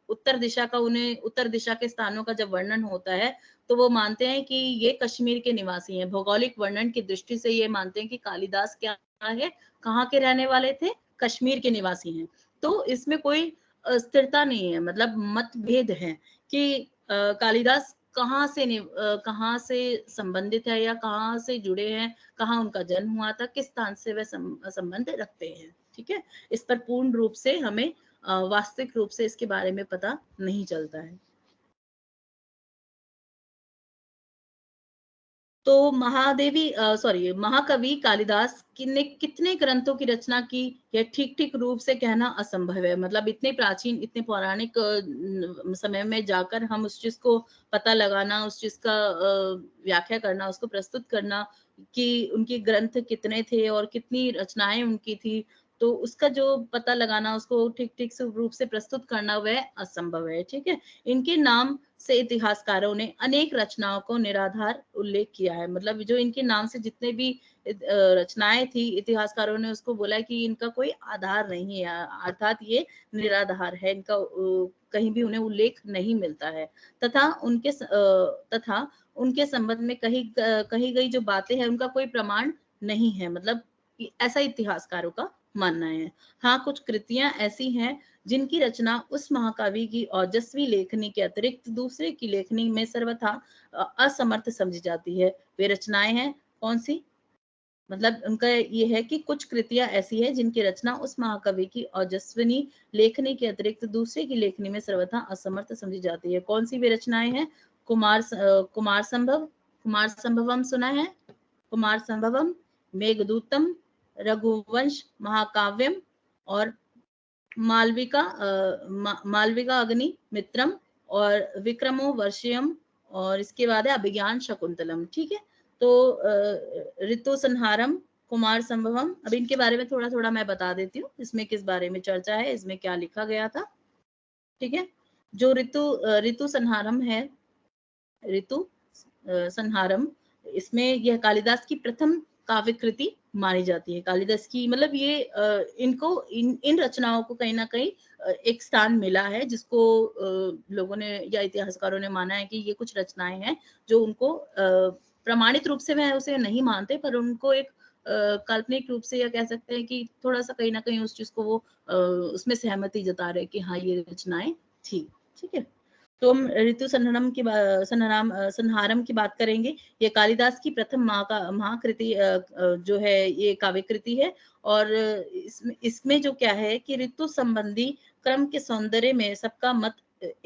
Speaker 1: उत्तर दिशा का उन्हें उत्तर दिशा के स्थानों का जब वर्णन होता है तो वो मानते हैं कि ये कश्मीर के निवासी हैं। भौगोलिक वर्णन की दृष्टि से ये मानते हैं कि कालिदास क्या है, कहाँ के रहने वाले थे, कश्मीर के निवासी हैं। तो इसमें कोई स्थिरता नहीं है, मतलब मतभेद है कि कालिदास कहाँ से संबंधित है या कहाँ से जुड़े हैं, कहाँ उनका जन्म हुआ था, किस स्थान से वह संबंध रखते हैं। ठीक है, इस पर पूर्ण रूप से हमें वास्तविक रूप से इसके बारे में पता नहीं चलता है। तो महाकवि कालिदास ने कितने ग्रंथों की रचना की, यह ठीक रूप से कहना असंभव है। मतलब इतने प्राचीन, इतने पौराणिक समय में जाकर हम उस चीज को पता लगाना, उस चीज का व्याख्या करना, उसको प्रस्तुत करना कि उनके ग्रंथ कितने थे और कितनी रचनाएं उनकी थी, तो उसका जो पता लगाना, उसको ठीक से रूप से प्रस्तुत करना वह असंभव है। ठीक है, इनके नाम से इतिहासकारों ने अनेक रचनाओं को निराधार उल्लेख किया है। मतलब जो इनके नाम से जितने भी रचनाएं थी, इतिहासकारों ने उसको बोला कि इनका कोई आधार नहीं है, अर्थात ये निराधार है, इनका कहीं भी उन्हें उल्लेख नहीं मिलता है। तथा उनके संबंध में कही गई जो बातें हैं उनका कोई प्रमाण नहीं है। मतलब ऐसा इतिहासकारों का मानना है। हाँ, कुछ कृतियां ऐसी हैं जिनकी रचना उस महाकाव्य की ओजस्वी लेखनी के अतिरिक्त दूसरे की लेखनी में सर्वथा असमर्थ समझी जाती है। वे रचनाएं हैं कौन सी? मतलब उनका ये है कि कुछ कृतियां ऐसी है जिनकी रचना उस महाकवि की ओजस्विनी लेखनी के अतिरिक्त दूसरे की लेखनी में सर्वथा असमर्थ समझी जाती है। कौन सी वे रचनाएं हैं? कुमार संभवम सुना है? कुमार संभवम, मेघदूतम, रघुवंश महाकाव्यम और मालविका अग्नि मित्रम और विक्रमो वर्षियम, और इसके बाद है अभिज्ञान शकुंतलम। ठीक है, तो ऋतु संहारम, कुमार संभवम, अब इनके बारे में थोड़ा थोड़ा मैं बता देती हूँ, इसमें किस बारे में चर्चा है, इसमें क्या लिखा गया था। ठीक है, जो ऋतु संहारम है, ऋतु संहारम, इसमें यह कालिदास की प्रथम काव्य कृति मानी जाती है। कालिदास की मतलब ये इनको इन रचनाओं को कहीं ना कहीं एक स्थान मिला है, जिसको लोगों ने या इतिहासकारों ने माना है कि ये कुछ रचनाएं हैं जो उनको प्रमाणित रूप से वह उसे नहीं मानते, पर उनको एक काल्पनिक रूप से या कह सकते हैं कि थोड़ा सा कहीं ना कहीं उस चीज को वो उसमें सहमति जता रहे कि हाँ ये रचनाएं थी। ठीक है, तो हम ऋतु संहारम की बात करेंगे। ये कालिदास की प्रथम महाकृति जो है ये काव्य कृति है, और इसमें जो क्या है कि ऋतु संबंधी क्रम के सौंदर्य में सबका मत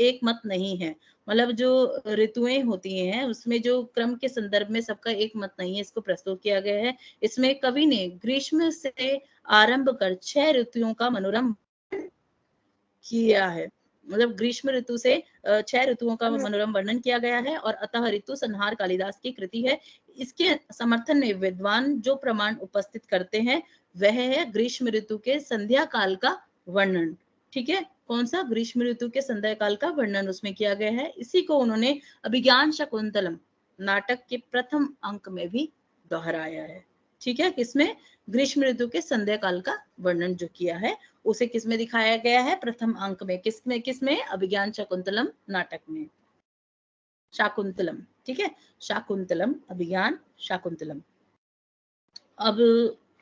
Speaker 1: एक मत नहीं है। मतलब जो ऋतुएं होती हैं उसमें जो क्रम के संदर्भ में सबका एक मत नहीं है, इसको प्रस्तुत किया गया है। इसमें कवि ने ग्रीष्म से आरंभ कर 6 ऋतुओं का मनोरम किया है। मतलब ग्रीष्म ऋतु से 6 ऋतुओं का मनोरम वर्णन किया गया है, और अतः ऋतु संहार कालिदास की कृति है। इसके समर्थन में विद्वान जो प्रमाण उपस्थित करते हैं वह है ग्रीष्म ऋतु के संध्या काल का वर्णन। ठीक है, कौन सा? ग्रीष्म ऋतु के संध्या काल का वर्णन उसमें किया गया है। इसी को उन्होंने अभिज्ञान शाकुंतलम नाटक के प्रथम अंक में भी दोहराया है। ठीक है, किसमें? ग्रीष्म ऋतु के संध्या काल का वर्णन जो किया है उसे किसमें दिखाया गया है? प्रथम अंक में। किसमें? अभिज्ञान शाकुंतलम नाटक में। शाकुंतलम, ठीक है, शाकुंतलम, अभिज्ञान शाकुंतलम। अब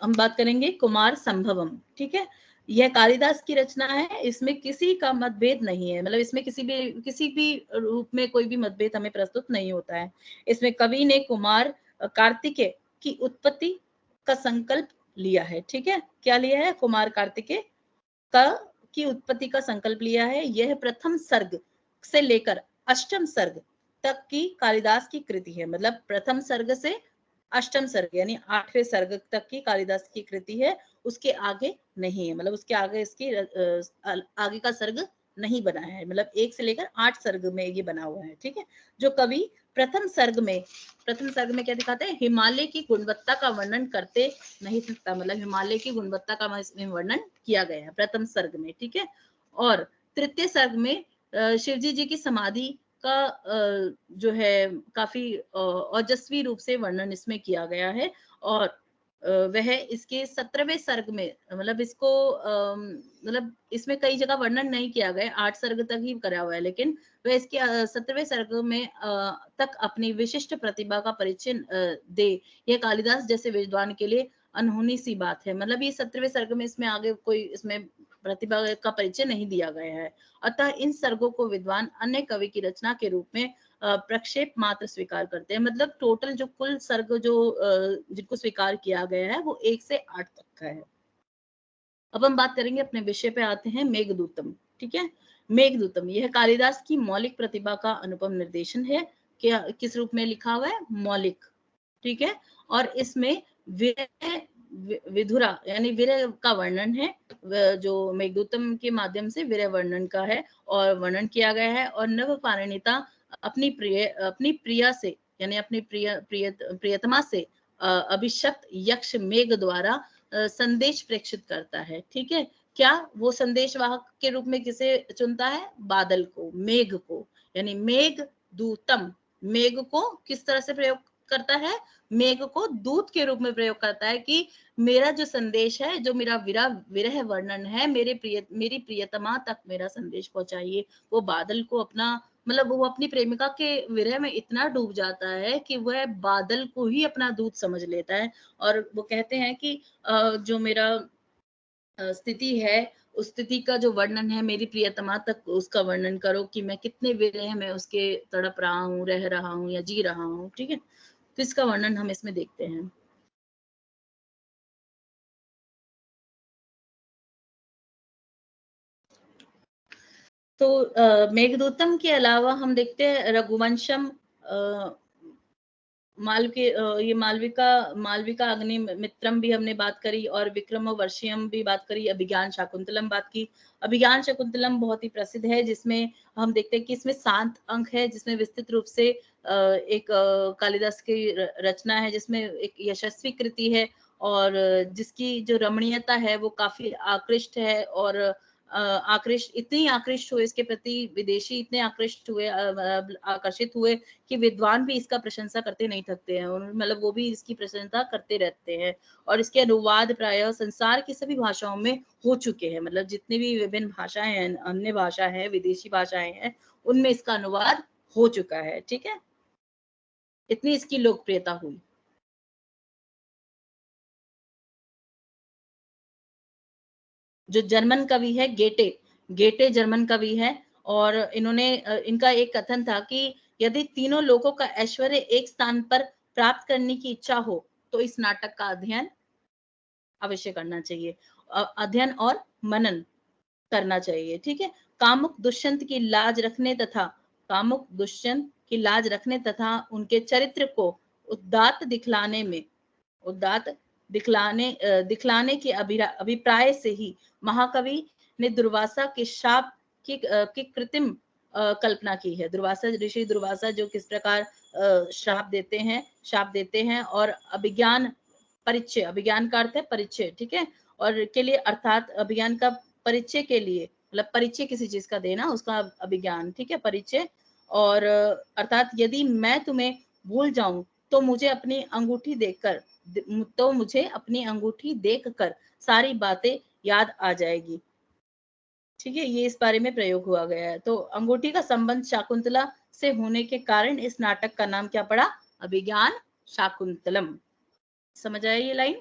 Speaker 1: हम बात करेंगे कुमार संभवम। ठीक है, यह कालिदास की रचना है, इसमें किसी का मतभेद नहीं है। मतलब इसमें किसी भी रूप में कोई भी मतभेद हमें प्रस्तुत नहीं होता है। इसमें कवि ने कुमार कार्तिकेय की उत्पत्ति का संकल्प लिया है। ठीक है, क्या लिया है? कुमार कार्तिकेय की उत्पत्ति का संकल्प लिया है। यह प्रथम सर्ग से लेकर अष्टम सर्ग तक की कालिदास की कृति है। मतलब प्रथम सर्ग से अष्टम सर्ग यानी 8वें सर्ग तक की कालिदास की कृति है, उसके आगे नहीं है। मतलब उसके आगे इसकी आगे का सर्ग नहीं बना है। मतलब 1 से लेकर 8 सर्ग में ये बना हुआ है। ठीक है, जो कवि प्रथम सर्ग में क्या दिखाते हैं? हिमालय की गुणवत्ता का वर्णन करते नहीं सकता। मतलब हिमालय की गुणवत्ता का इसमें वर्णन किया गया है प्रथम सर्ग में। ठीक है, और तृतीय सर्ग में शिवजी जी की समाधि का जो है काफी ओजस्वी रूप से वर्णन इसमें किया गया है, और वह इसके 17वें सर्ग में मतलब इसको मतलब इसमें कई जगह वर्णन नहीं किया गया, 8 सर्ग तक ही करा हुआ है, लेकिन वह इसके 17वें सर्ग में तक अपनी विशिष्ट प्रतिभा का परिचय दे। यह कालिदास जैसे विद्वान के लिए अनहोनी सी बात है। मतलब ये 17वें सर्ग में इसमें आगे कोई इसमें प्रतिभा का परिचय नहीं दिया गया है। अतः इन सर्गों को विद्वान अन्य कवि की रचना के रूप में प्रक्षेप मात्र स्वीकार करते हैं। मतलब टोटल जो कुल सर्ग जो जिनको स्वीकार किया गया है वो 1 से 8 तक का है। अब हम बात करेंगे, अपने विषय पे आते हैं, मेघदूतम। ठीक है, मेघदूतम यह कालिदास की मौलिक प्रतिभा का अनुपम निर्देशन है। क्या किस रूप में लिखा हुआ है? मौलिक। ठीक है, और इसमें विधुरा यानी वीर्य का वर्णन है, जो मेघदूतम के माध्यम से वीर्य वर्णन का है और वर्णन किया गया है। और नव पारणिता अपनी प्रिया से यानी अपनी प्रियतमा से अभिशप्त यक्ष मेघ द्वारा संदेश प्रेषित करता है। ठीक है, क्या वो संदेश वाहक के रूप में किसे चुनता है? बादल को, मेघ को, यानी मेघ दूतम। मेघ को किस तरह से प्रयोग करता है? मेघ को दूत के रूप में प्रयोग करता है कि मेरा जो संदेश है, जो मेरा विरह वर्णन है, मेरी प्रियतमा तक मेरा संदेश पहुंचाइए। वो बादल को अपना मतलब वो अपनी प्रेमिका के विरह में इतना डूब जाता है कि वह बादल को ही अपना दूत समझ लेता है। और वो कहते हैं कि जो मेरा स्थिति है, उस स्थिति का जो वर्णन है, मेरी प्रियतमा तक उसका वर्णन करो कि मैं कितने विरह में उसके तड़प रहा हूँ, रह रहा हूँ या जी रहा हूँ। ठीक है, तो इसका वर्णन हम इसमें देखते हैं। तो मेघदूतम के अलावा हम देखते हैं रघुवंशम, ये मालविका अग्नि मित्रम भी हमने बात करी, और विक्रम वर्षियम भी बात करी, अभिज्ञान शाकुंतलम बात की। अभिज्ञान शाकुंतलम बहुत ही प्रसिद्ध है, जिसमें हम देखते हैं कि इसमें 7 अंक है, जिसमें विस्तृत रूप से एक कालिदास की रचना है, जिसमें एक यशस्वी कृति है, और जिसकी जो रमणीयता है वो काफी आकृष्ट है, और इतने आकृष्ट हुए इसके प्रति, विदेशी इतने आकृष्ट हुए, आकर्षित हुए कि विद्वान भी इसका प्रशंसा करते नहीं थकते हैं, मतलब वो भी इसकी प्रशंसा करते रहते हैं। और इसके अनुवाद प्रायः संसार की सभी भाषाओं में हो चुके हैं, मतलब जितनी भी विभिन्न भाषाएं हैं, अन्य भाषा है, विदेशी भाषाएं हैं, उनमें इसका अनुवाद हो चुका है। ठीक है, इतनी इसकी लोकप्रियता हुई। जो जर्मन कवि है गेटे, गेटे जर्मन कवि है, और इन्होंने इनका एक कथन था कि यदि तीनों लोगों का ऐश्वर्य एक स्थान पर प्राप्त करने की इच्छा हो तो इस नाटक का अध्ययन अवश्य करना चाहिए, अध्ययन और मनन करना चाहिए। ठीक है, कामुक दुष्यंत की लाज रखने तथा कामुक दुष्यंत की लाज रखने तथा उनके चरित्र को उदात्त दिखलाने में उदात्त दिखलाने के अभिप्राय से ही महाकवि ने दुर्वासा के शाप की कृत्रिम कल्पना की है। दुर्वासा, ऋषि दुर्वासा जो किस प्रकार शाप देते हैं, और अभिज्ञान परिचय, अभिज्ञान का अर्थ है परिचय, ठीक है, और के लिए अर्थात अभिज्ञान का परिचय के लिए, मतलब परिचय किसी चीज का देना, उसका अभिज्ञान, ठीक है, परिचय। और अर्थात यदि मैं तुम्हें भूल जाऊं तो मुझे अपनी अंगूठी देखकर सारी बातें याद आ जाएगी। ठीक है, ये इस बारे में प्रयोग हुआ गया है। तो अंगूठी का संबंध शाकुंतला से होने के कारण इस नाटक का नाम क्या पड़ा? अभिज्ञान शाकुंतलम। समझ आया ये लाइन?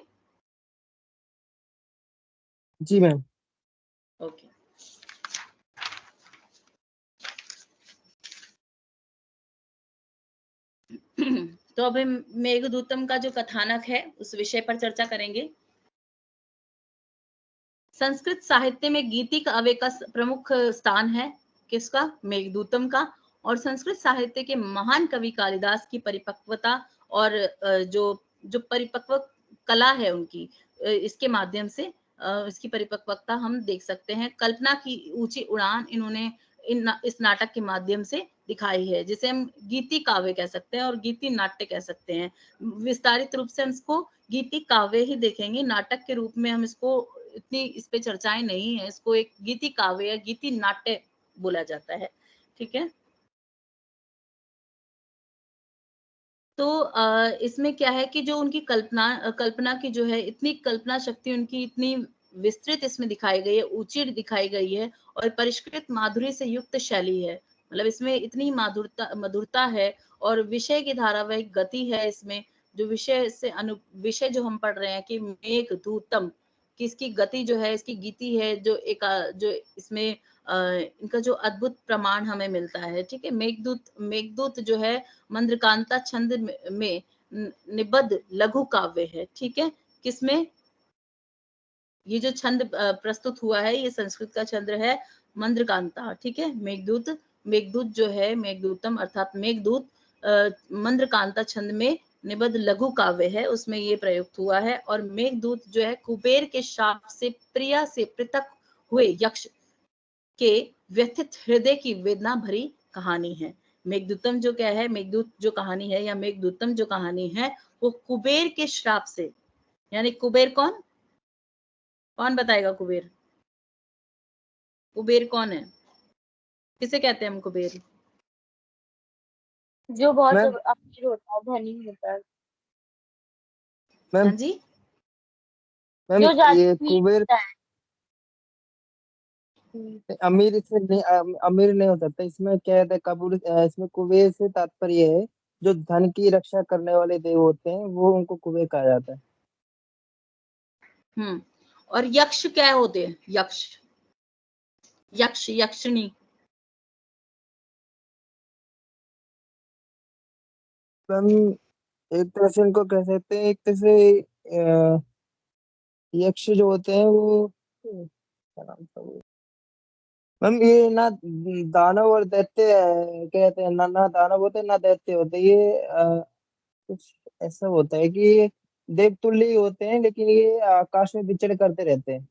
Speaker 2: जी मैम।
Speaker 1: ओके। तो अब हम मेघदूतम का जो कथानक है उस विषय पर चर्चा करेंगे। संस्कृत साहित्य में गीति काव्य का प्रमुख स्थान है। किसका? मेघदूतम का। और संस्कृत साहित्य के महान कवि कालिदास की परिपक्वता और जो परिपक्व कला है उनकी, इसके माध्यम से इसकी परिपक्वता हम देख सकते हैं। कल्पना की ऊंची उड़ान इन्होंने इस नाटक के माध्यम से दिखाई है, जिसे हम गीति काव्य कह सकते हैं और गीति नाट्य कह सकते हैं। विस्तारित रूप से हम इसको गीति काव्य ही देखेंगे, नाटक के रूप में हम इसको इतनी इस पे चर्चाएं नहीं है। इसको एक गीति काव्य या गीति नाट्य बोला जाता है। ठीक है, तो इसमें क्या है कि जो उनकी कल्पना की जो है, इतनी कल्पना शक्ति उनकी इतनी विस्तृत इसमें दिखाई गई है, ऊंची दिखाई गई है, और परिष्कृत माधुर्य से युक्त शैली है। मतलब इसमें इतनी मधुरता है, और विषय की धारावाहिक गति है इसमें। जो विषय जो हम पढ़ रहे हैं कि मेघदूतम, कि इसकी गति जो है, इसकी गीति है, जो इसमें इनका जो अद्भुत प्रमाण हमें मिलता है। ठीक है, मेघदूत जो है मंद्रकांता छंद में निबद्ध लघु काव्य है। ठीक है, किसमें? ये जो छंद प्रस्तुत हुआ है, ये संस्कृत का छंद है मंद्रकांता। ठीक है, मेघदूत जो है, मेघदूतम अर्थात मेघदूत मंद्रकांता छंद में निबद्ध लघु काव्य है, उसमें ये प्रयुक्त हुआ है। और मेघदूत जो है कुबेर के शाप से प्रिया से पृथक हुए यक्ष के व्यथित हृदय की वेदना भरी कहानी है। मेघदूतम जो क्या है, मेघदूत जो कहानी है या मेघदूतम जो कहानी है, वो कुबेर के श्राप से, यानी कुबेर कौन बताएगा? कुबेर कौन है? किसे कहते हैं हम कुबेर?
Speaker 3: जो बहुत
Speaker 2: मैम
Speaker 3: अमीर होता है, धनी होता है,
Speaker 2: मैम
Speaker 1: हाँ जी,
Speaker 2: मैम
Speaker 3: जो ज्यादा
Speaker 2: ये
Speaker 3: अमीर
Speaker 2: कुबेर
Speaker 3: होता है।
Speaker 2: अमीर इसमें नहीं, अमीर नहीं हो सकता। इसमें क्या कहते हैं, कबूल इसमें कुबेर से तात्पर्य है जो धन की रक्षा करने वाले देव होते हैं, वो उनको कुबेर कहा जाता है।
Speaker 1: और यक्ष क्या होते हैं? यक्षिणी।
Speaker 2: मैम एक तरह से इनको कह सकते हैं, एक तरह से यक्ष जो होते हैं वो क्या नाम था वो? मैम ये ना दानव और दैत्य कहते हैं, ना दानव होते ना दैत्य होते। ये कुछ ऐसा होता है कि ये देवतुल्य ही होते हैं, लेकिन ये आकाश में विचरण करते रहते हैं।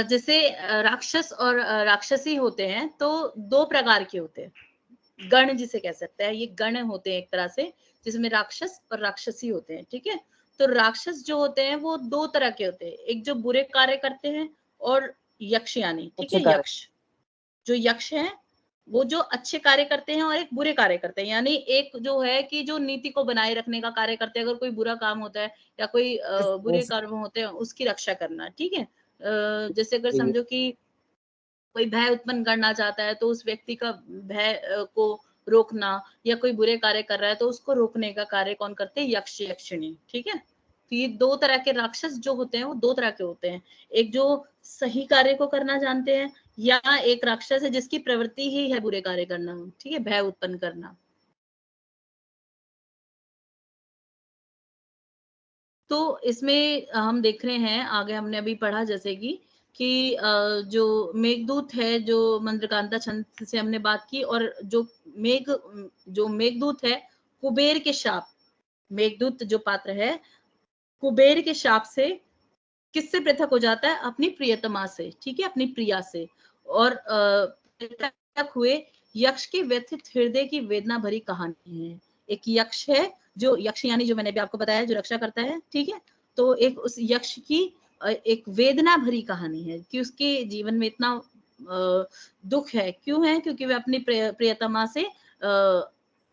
Speaker 1: जैसे राक्षस और राक्षसी होते हैं, तो दो प्रकार के होते हैं। गण जिसे कह सकते हैं, ये गण होते हैं एक तरह से, जिसमें राक्षस और राक्षसी होते हैं। ठीक है, तो राक्षस जो होते हैं वो दो तरह के होते हैं, एक जो बुरे कार्य करते हैं और यक्षयानी, ठीक है।
Speaker 2: अच्छे कार्य।
Speaker 1: यक्ष, जो यक्ष हैं वो जो अच्छे कार्य करते हैं और एक बुरे कार्य करते हैं, यानी एक जो है कि जो नीति को बनाए रखने का कार्य करते हैं, अगर कोई बुरा काम होता है या कोई बुरे
Speaker 2: जैसे
Speaker 1: कर्म होते हैं उसकी रक्षा करना, ठीक है। जैसे अगर
Speaker 2: कि
Speaker 1: समझो कि कोई भय उत्पन्न करना चाहता है तो उस व्यक्ति का भय को रोकना, या कोई बुरे कार्य कर रहा है तो उसको रोकने का कार्य कौन करते हैं, यक्ष यक्षिणी, ठीक है। तो ये दो तरह के राक्षस जो होते हैं वो दो तरह के होते हैं, एक जो सही कार्य को करना जानते हैं, या एक राक्षस है जिसकी प्रवृत्ति ही है बुरे कार्य करना, ठीक है, भय उत्पन्न करना। तो इसमें हम देख रहे हैं आगे, हमने अभी पढ़ा जैसे कि जो मेघदूत है, जो मंत्रकांता छंद से हमने बात की, और जो मेघदूत है कुबेर के शाप, मेघदूत जो पात्र है कुबेर के शाप से किससे पृथक हो जाता है, अपनी प्रियतमा से, ठीक है, अपनी प्रिया से। और पृथक हुए यक्ष के व्यथित हृदय की वेदना भरी कहानी है। एक यक्ष है, जो यक्ष यानी जो मैंने भी आपको बताया जो रक्षा करता है, ठीक है। तो एक उस यक्ष की एक वेदना भरी कहानी है कि उसके जीवन में इतना दुख है, क्यों है, क्योंकि वह अपनी प्रियतमा से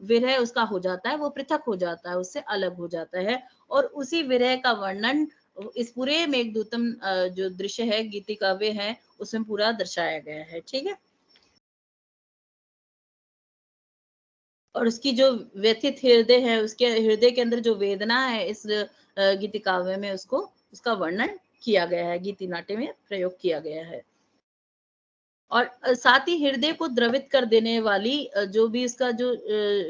Speaker 1: विरह उसका हो जाता है, वो पृथक हो जाता है, उससे अलग हो जाता है। और उसी विरह का वर्णन इस पूरे मेघदूतम जो दृश्य है, गीति काव्य है, उसमें पूरा दर्शाया गया है, ठीक है। और उसकी जो व्यथित हृदय है, उसके हृदय के अंदर जो वेदना है, इस गीति काव्य में उसको उसका वर्णन किया गया है, गीति नाट्य में प्रयोग किया गया है। और साथ ही हृदय को द्रवित कर देने वाली जो भी इसका जो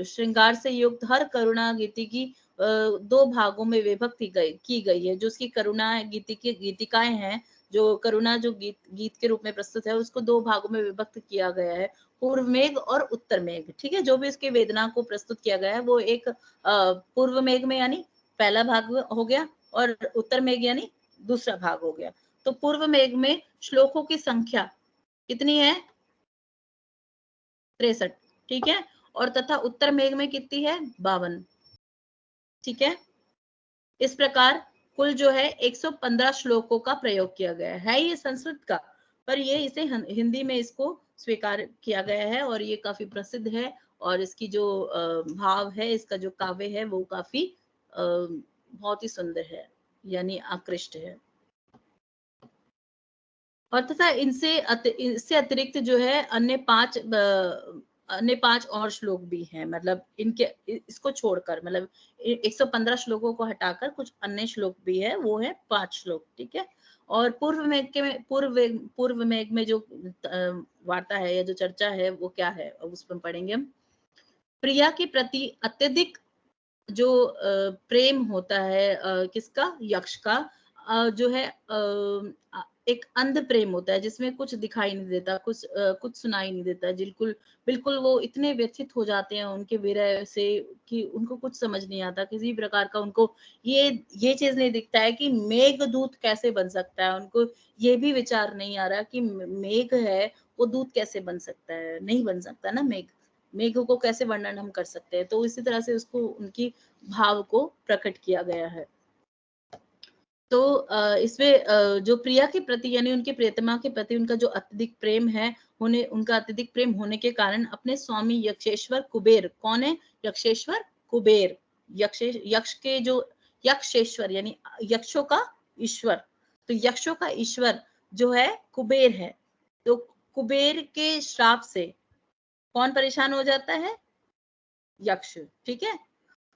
Speaker 1: श्रृंगार से युक्त हर करुणा गीति की दो भागों में विभक्त की गई है। जो उसकी करुणा गीति की गीतिकाएं हैं, जो करुणा जो गीत के रूप में प्रस्तुत है, उसको दो भागों में विभक्त किया गया है, पूर्व मेघ और उत्तर मेघ, ठीक है। जो भी इसकी वेदना को प्रस्तुत किया गया है वो एक पूर्व मेघ में यानी पहला भाग हो गया, और उत्तर मेघ यानी दूसरा भाग हो गया। तो पूर्व मेघ में श्लोकों की संख्या कितनी है, 63, ठीक है। और तथा उत्तर मेघ में कितनी है, 52, ठीक है। इस प्रकार कुल जो है 115 श्लोकों का प्रयोग किया गया है ये संस्कृत का, पर ये इसे हिंदी में इसको स्वीकार किया गया है, और ये काफी प्रसिद्ध है। और इसकी जो भाव है, इसका जो काव्य है वो काफी बहुत ही सुंदर है, यानी आकृष्ट है। और तथा इससे अतिरिक्त जो है अन्य पांच और श्लोक भी हैं, मतलब इनके इसको छोड़कर, मतलब 115 श्लोकों को हटाकर कुछ अन्य श्लोक भी है, वो है 5 श्लोक, ठीक है। और पूर्व मेघ में जो वार्ता है या जो चर्चा है वो क्या है, उस पर पढ़ेंगे हम। प्रिया के प्रति अत्यधिक जो प्रेम होता है, किसका, यक्ष का, जो है एक अंध प्रेम होता है, जिसमें कुछ दिखाई नहीं देता, कुछ सुनाई नहीं देता, बिल्कुल बिल्कुल वो इतने व्यथित हो जाते हैं उनके विरह से कि उनको कुछ समझ नहीं आता, किसी प्रकार का उनको ये चीज नहीं दिखता है कि मेघदूत कैसे बन सकता है। उनको ये भी विचार नहीं आ रहा कि मेघ है वो दूत कैसे बन सकता है, नहीं बन सकता ना मेघ, मेघ को कैसे वर्णन हम कर सकते हैं। तो इसी तरह से उसको उनकी भाव को प्रकट किया गया है। तो इसमें जो प्रिया के प्रति यानी उनके प्रियतमा के प्रति उनका जो अत्यधिक प्रेम है, उनका अत्यधिक प्रेम होने के कारण अपने स्वामी यक्षेश्वर कुबेर, कौन है, यक्षेश्वर कुबेर, यक्ष के जो यक्षेश्वर यानी यक्षों का ईश्वर, तो यक्षों का ईश्वर जो है कुबेर है। तो कुबेर के श्राप से कौन परेशान हो जाता है, यक्ष, ठीक है।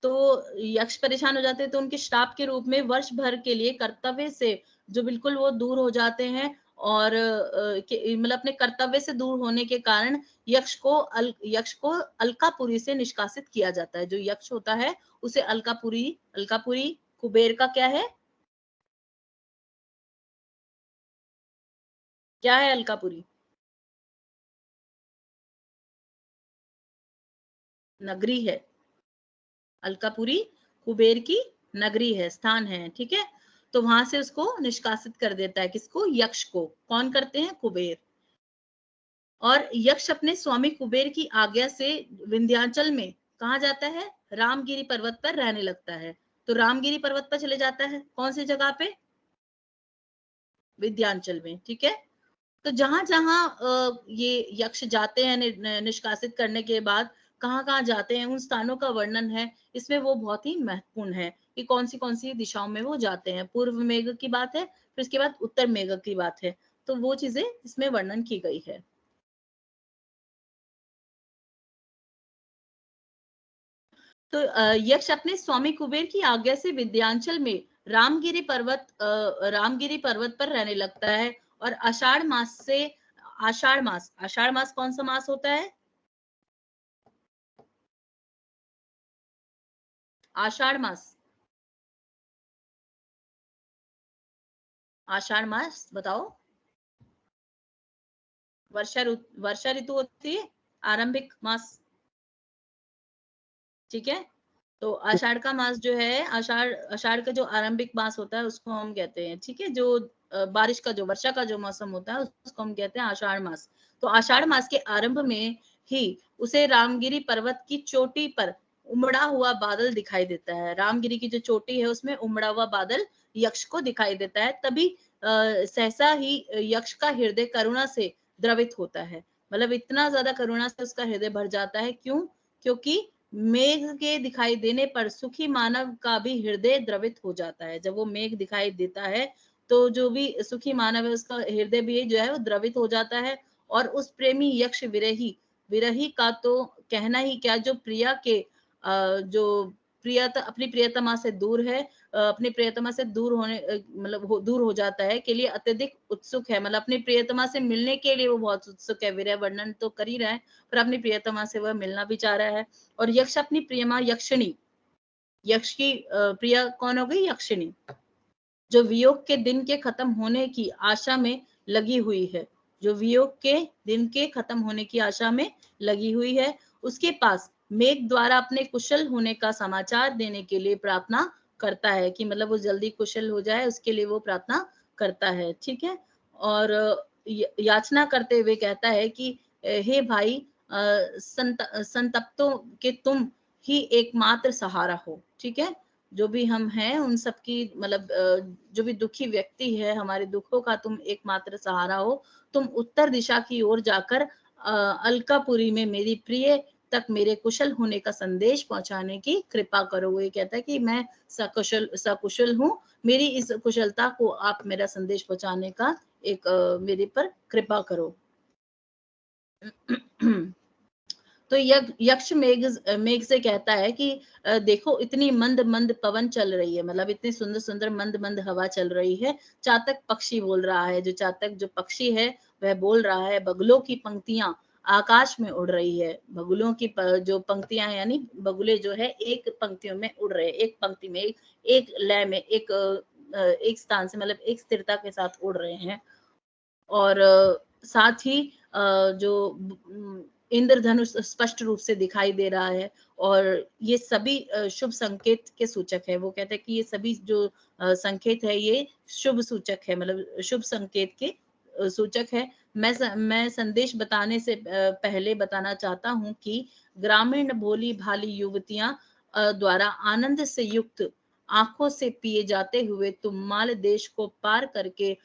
Speaker 1: तो यक्ष परेशान हो जाते हैं, तो उनके श्राप के रूप में वर्ष भर के लिए कर्तव्य से जो बिल्कुल वो दूर हो जाते हैं, और मतलब अपने कर्तव्य से दूर होने के कारण यक्ष को अलकापुरी से निष्कासित किया जाता है। जो यक्ष होता है उसे अलकापुरी कुबेर का क्या है, क्या है अलकापुरी, नगरी है। अलकापुरी कुबेर की नगरी है, स्थान है, ठीक है। तो वहां से उसको निष्कासित कर देता है, किसको, यक्ष को, कौन करते हैं, कुबेर। और यक्ष अपने स्वामी कुबेर की आज्ञा से विंध्याचल में कहा जाता है, रामगिरी पर्वत पर रहने लगता है। तो रामगिरी पर्वत पर चले जाता है, कौन सी जगह पे, विद्यांचल में, ठीक है। तो जहां जहां ये यक्ष जाते हैं निष्कासित करने के बाद कहाँ कहाँ जाते हैं, उन स्थानों का वर्णन है इसमें, वो बहुत ही महत्वपूर्ण है कि कौन सी दिशाओं में वो जाते हैं। पूर्व मेघ की बात है, फिर इसके बाद उत्तर मेघ की बात है, तो वो चीजें इसमें वर्णन की गई है। तो यक्ष अपने स्वामी कुबेर की आज्ञा से विद्यांचल में रामगिरी पर्वत पर रहने लगता है। और आषाढ़ मास कौन सा मास होता है? आषाढ़ मास बताओ। वर्षा ऋतु होती है, आरंभिक मास, ठीक है। तो आषाढ़ का मास जो है, आषाढ़ का जो आरंभिक मास होता है उसको हम कहते हैं, ठीक है। जो बारिश का, जो वर्षा का जो मौसम होता है उसको हम कहते हैं आषाढ़ मास। तो आषाढ़ मास के आरंभ में ही उसे रामगिरी पर्वत की चोटी पर उमड़ा हुआ बादल दिखाई देता है। रामगिरी की जो चोटी है उसमें उमड़ा हुआ बादल यक्ष को दिखाई देता है। तभी सहसा ही यक्ष का हृदय करुणा से द्रवित होता है। मतलब इतना ज्यादा करुणा से उसका हृदय भर जाता है। क्यों? क्योंकि मेघ के दिखाई देने पर सुखी मानव का भी हृदय द्रवित हो जाता है। जब वो मेघ दिखाई देता है तो जो भी सुखी मानव है उसका हृदय भी जो है वो द्रवित हो जाता है। और उस प्रेमी यक्ष विरही का तो कहना ही क्या, जो प्रिया के जो अपनी प्रियतमा से दूर है, अपनी प्रियतमा से दूर होने मतलब दूर हो जाता है के लिए अत्यधिक उत्सुक है। मतलब अपनी प्रियतमा से मिलने के लिए वो बहुत उत्सुक है। विरह वर्णन तो कर ही रहा है, पर अपनी प्रियतमा से वह मिलना भी चाह रहा है। और यक्ष अपनी प्रियमा यक्षिणी, यक्ष की प्रिया कौन हो गई? यक्षिणी, जो वियोग के दिन के खत्म होने की आशा में लगी हुई है। जो वियोग के दिन के खत्म होने की आशा में लगी हुई है, उसके पास मेघ द्वारा अपने कुशल होने का समाचार देने के लिए प्रार्थना करता है कि मतलब वो जल्दी कुशल हो जाए, उसके लिए वो प्रार्थना करता है, ठीक है। और याचना करते हुए कहता है कि हे भाई, संतप्तों के तुम ही एकमात्र सहारा हो, ठीक है। जो भी हम हैं उन सबकी मतलब जो भी दुखी व्यक्ति है, हमारे दुखों का तुम एकमात्र सहारा हो। तुम उत्तर दिशा की ओर जाकर अलकापुरी में मेरी प्रिय तक मेरे कुशल होने का संदेश पहुंचाने की कृपा करो। वो ये कहता है कि मैं सकुशल हूँ, मेरी इस कुशलता को आप मेरा संदेश पहुंचाने का एक मेरे पर कृपा करो। तो यक्ष मेघ से कहता है कि देखो इतनी मंद मंद पवन चल रही है, मतलब इतनी सुंदर सुंदर मंद मंद हवा चल रही है। चातक पक्षी बोल रहा है, जो चातक जो पक्षी है वह बोल रहा है। बगुलों की पंक्तियां आकाश में उड़ रही है। बगुलों की जो पंक्तियां यानी बगुले जो है एक पंक्तियों में उड़ रहे हैं, एक पंक्ति में, एक लय में, एक स्थान से मतलब एक स्थिरता के साथ उड़ रहे हैं। और साथ ही जो इंद्रधनुष स्पष्ट रूप से दिखाई दे रहा है। और ये सभी शुभ संकेत के सूचक है। वो कहते हैं कि ये सभी जो संकेत है ये शुभ सूचक है, मतलब शुभ संकेत के सूचक है। मैं संदेश बताने से पहले बताना चाहता हूँ कि ग्रामीण भोली भाली युवतियां द्वारा आनंद से युक्त आंखों से पिए जाते हुए तुम माल देश को पार करके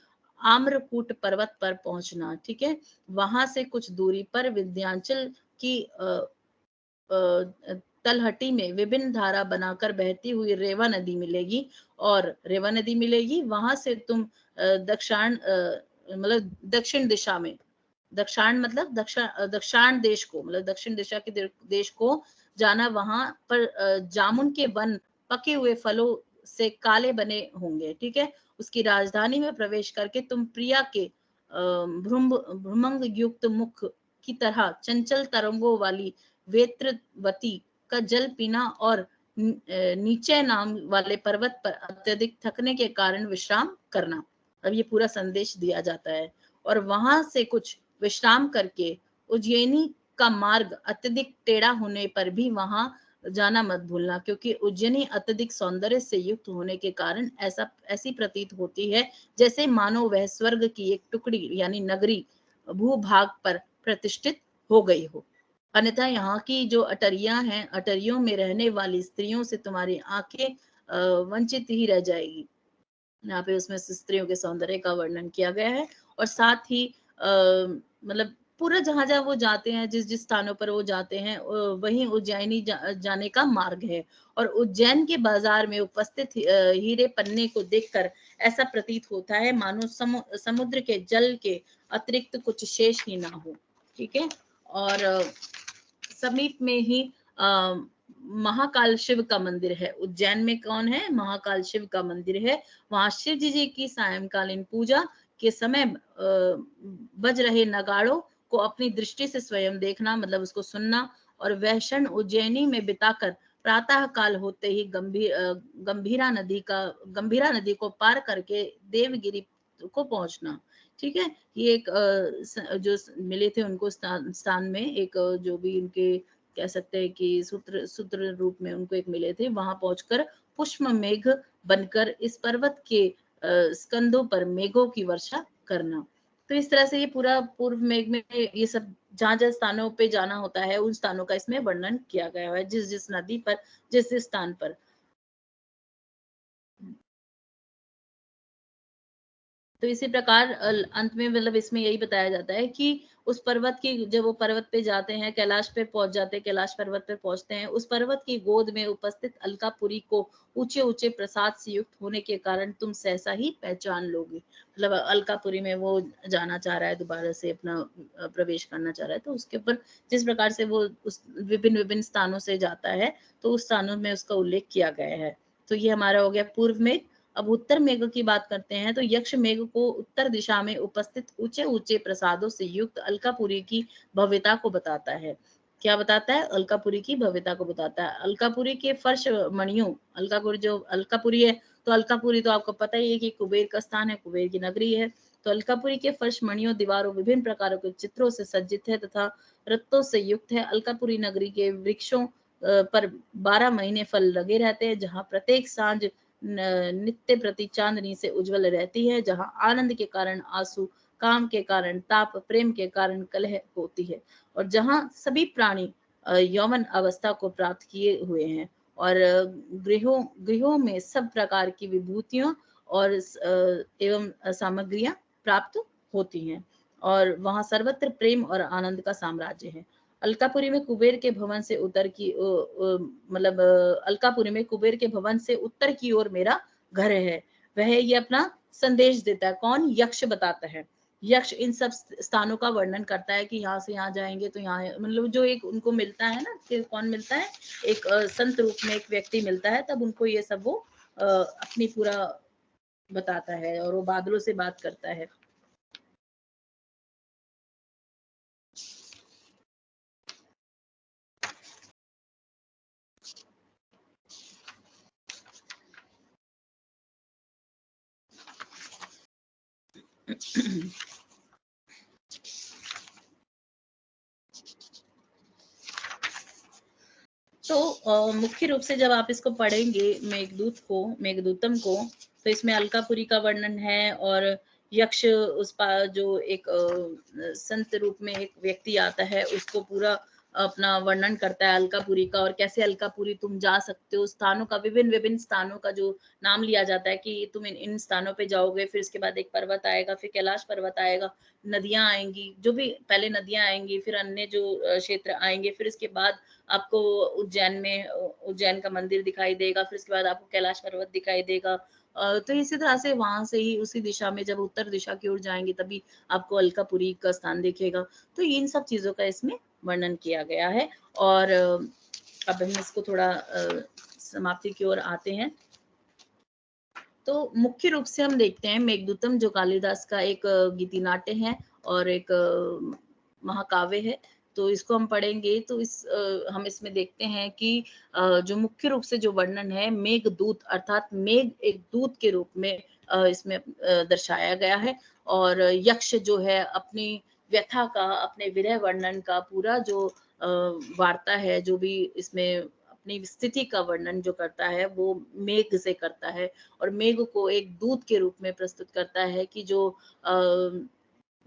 Speaker 1: आम्रकूट पर्वत पर पहुंचना, ठीक है। वहां से कुछ दूरी पर विंध्याचल की तलहटी में विभिन्न धारा बनाकर बहती हुई रेवा नदी मिलेगी। और रेवा नदी मिलेगी, वहां से तुम दक्षिण मतलब दक्षिण दिशा में, दक्षिण मतलब दक्षिण देश को, मतलब दक्षिण दिशा के देश को जाना। वहां पर जामुन के वन पके हुए फलों से काले बने होंगे, ठीक है। उसकी राजधानी में प्रवेश करके तुम प्रिया के भ्रुमंग युक्त मुख की तरह चंचल तरंगों वाली वेत्रवती का जल पीना और नीचे नाम वाले पर्वत पर अत्यधिक थकने के कारण विश्राम करना। अब ये पूरा संदेश दिया जाता है। और वहां से कुछ विश्राम करके उज्जैनी का मार्ग अत्यधिक टेढ़ा होने पर भी वहां जाना मत भूलना, क्योंकि उज्जैनी अत्यधिक सौंदर्य से युक्त होने के कारण ऐसी प्रतीत होती है जैसे मानो वह स्वर्ग की एक टुकड़ी यानी नगरी भूभाग पर प्रतिष्ठित हो गई हो। अन्यथा यहाँ की जो अटरियां हैं, अटरियों में रहने वाली स्त्रियों से तुम्हारी आंखें वंचित ही रह जाएगी। यहाँ पे उसमें स्त्रियों के सौंदर्य का वर्णन किया गया है। और साथ ही मतलब पूरा जहाँ जहाँ वो जाते हैं, जिस जिस स्थानों पर वो जाते हैं, वहीं उज्जैनी जाने का मार्ग है। और उज्जैन के बाजार में उपस्थित हीरे पन्ने को देखकर ऐसा प्रतीत होता है मानो समुद्र के जल के अतिरिक्त कुछ शेष ही ना हो। ठीक है। और समीप में ही महाकाल शिव का मंदिर है। उज्जैन में कौन है? महाकाल शिव का मंदिर है। वहां शिव जी की सायंकालीन पूजा के समय बज रहे नगाड़ों को अपनी दृष्टि से स्वयं देखना, मतलब उसको सुनना, और वह क्षण उज्जैनी में बिताकर प्रातः काल होते ही गंभीरा नदी को पार करके देवगिरी को पहुंचना। ठीक है। ये एक जो मिले थे उनको स्थान में, एक जो भी उनके कह सकते हैं कि सूत्र रूप में उनको एक मिले थे, वहां पहुंचकर पुष्प मेघ बनकर इस पर्वत के स्कंदों पर मेघों की वर्षा करना। तो इस तरह से ये पूरा पूर्व मेघ में ये सब जहां जहां स्थानों पे जाना होता है, उन स्थानों का इसमें वर्णन किया गया है, जिस जिस नदी पर, जिस जिस स्थान पर। तो इसी प्रकार अंत में मतलब इसमें यही बताया जाता है कि उस पर्वत की, जब वो पर्वत पे जाते हैं, कैलाश पे पहुंच जाते हैं, कैलाश पर्वत पे पहुंचते हैं, उस पर्वत की गोद में उपस्थित अलकापुरी को ऊंचे ऊंचे प्रसाद से युक्त होने के कारण तुम सहसा ही पहचान लोगे। मतलब अलकापुरी में वो जाना चाह रहा है, दोबारा से अपना प्रवेश करना चाह रहा है, तो उसके ऊपर जिस प्रकार से वो उस विभिन्न विभिन्न स्थानों से जाता है, तो उस स्थानों में उसका उल्लेख किया गया है। तो ये हमारा हो गया पूर्व में। अब उत्तर मेघ की बात करते हैं, तो यक्ष मेघ को उत्तर दिशा में उपस्थित ऊंचे ऊंचे प्रसादों से युक्त अलकापुरी की भव्यता को बताता है। क्या बताता है? अलकापुरी की भव्यता को बताता है। अलकापुरी के फर्श मणियों, अलकापुरी है, तो अलकापुरी तो आपको पता ही है कि कुबेर का स्थान है, कुबेर की नगरी है। तो अलकापुरी के फर्श मणियों, दीवारों विभिन्न प्रकारों के चित्रों से सज्जित है तथा रत्तों से युक्त है। अलकापुरी नगरी के वृक्षों पर 12 महीने फल लगे रहते हैं, जहाँ प्रत्येक सांझ नित्य प्रति चांदनी से उज्जवल रहती है, जहां आनंद के कारण आंसू, काम के कारण ताप, प्रेम के कारण कलह होती है, और जहां सभी प्राणी यौवन अवस्था को प्राप्त किए हुए हैं, और गृहों में सब प्रकार की विभूतियों और एवं सामग्रियां प्राप्त होती हैं, और वहां सर्वत्र प्रेम और आनंद का साम्राज्य है। अलकापुरी में कुबेर के भवन से मतलब अलकापुरी में कुबेर के भवन से उत्तर की ओर मेरा घर है। वह ये अपना संदेश देता है। कौन? यक्ष बताता है। यक्ष इन सब स्थानों का वर्णन करता है कि यहाँ से यहाँ जाएंगे तो यहाँ, मतलब जो एक उनको मिलता है ना, कि कौन मिलता है? एक संत रूप में एक व्यक्ति मिलता है, तब उनको ये सब वो अपनी पूरा बताता है, और वो बादलों से बात करता है। तो मुख्य रूप से जब आप इसको पढ़ेंगे मेघदूतम को, तो इसमें अलकापुरी का वर्णन है, और यक्ष जो एक संत रूप में एक व्यक्ति आता है, उसको पूरा अपना वर्णन करता है अलकापुरी का, और कैसे अलकापुरी तुम जा सकते हो। स्थानों का, विभिन्न विभिन्न स्थानों का जो नाम लिया जाता है कि तुम इन स्थानों पे जाओगे, फिर इसके बाद एक पर्वत आएगा, फिर कैलाश पर्वत आएगा, नदियां आएंगी, जो भी पहले नदियां आएंगी, फिर अन्य जो क्षेत्र आएंगे, फिर इसके बाद आपको उज्जैन का मंदिर दिखाई देगा, फिर उसके बाद आपको कैलाश पर्वत दिखाई देगा। तो इसी तरह से वहां से ही उसी दिशा में जब उत्तर दिशा की ओर जाएंगे, तभी आपको अलकापुरी का स्थान दिखेगा। तो इन सब चीजों का इसमें वर्णन किया गया है। और अब हम इसको थोड़ा समाप्ति की ओर आते हैं। तो मुख्य रूप से हम देखते हैं मेघदूतम जो कालिदास का एक गीति नाट्य है और एक महाकाव्य है। तो इसको हम पढ़ेंगे तो हम इसमें देखते हैं कि जो मुख्य रूप से जो वर्णन है, मेघदूत अर्थात मेघ एक दूत के रूप में इसमें दर्शाया गया है। और यक्ष जो है अपनी व्यथा का, अपने विरह वर्णन का पूरा जो वार्ता है, जो भी इसमें अपनी स्थिति का वर्णन जो करता है, वो मेघ से करता है, और मेघ को एक दूत के रूप में प्रस्तुत करता है कि जो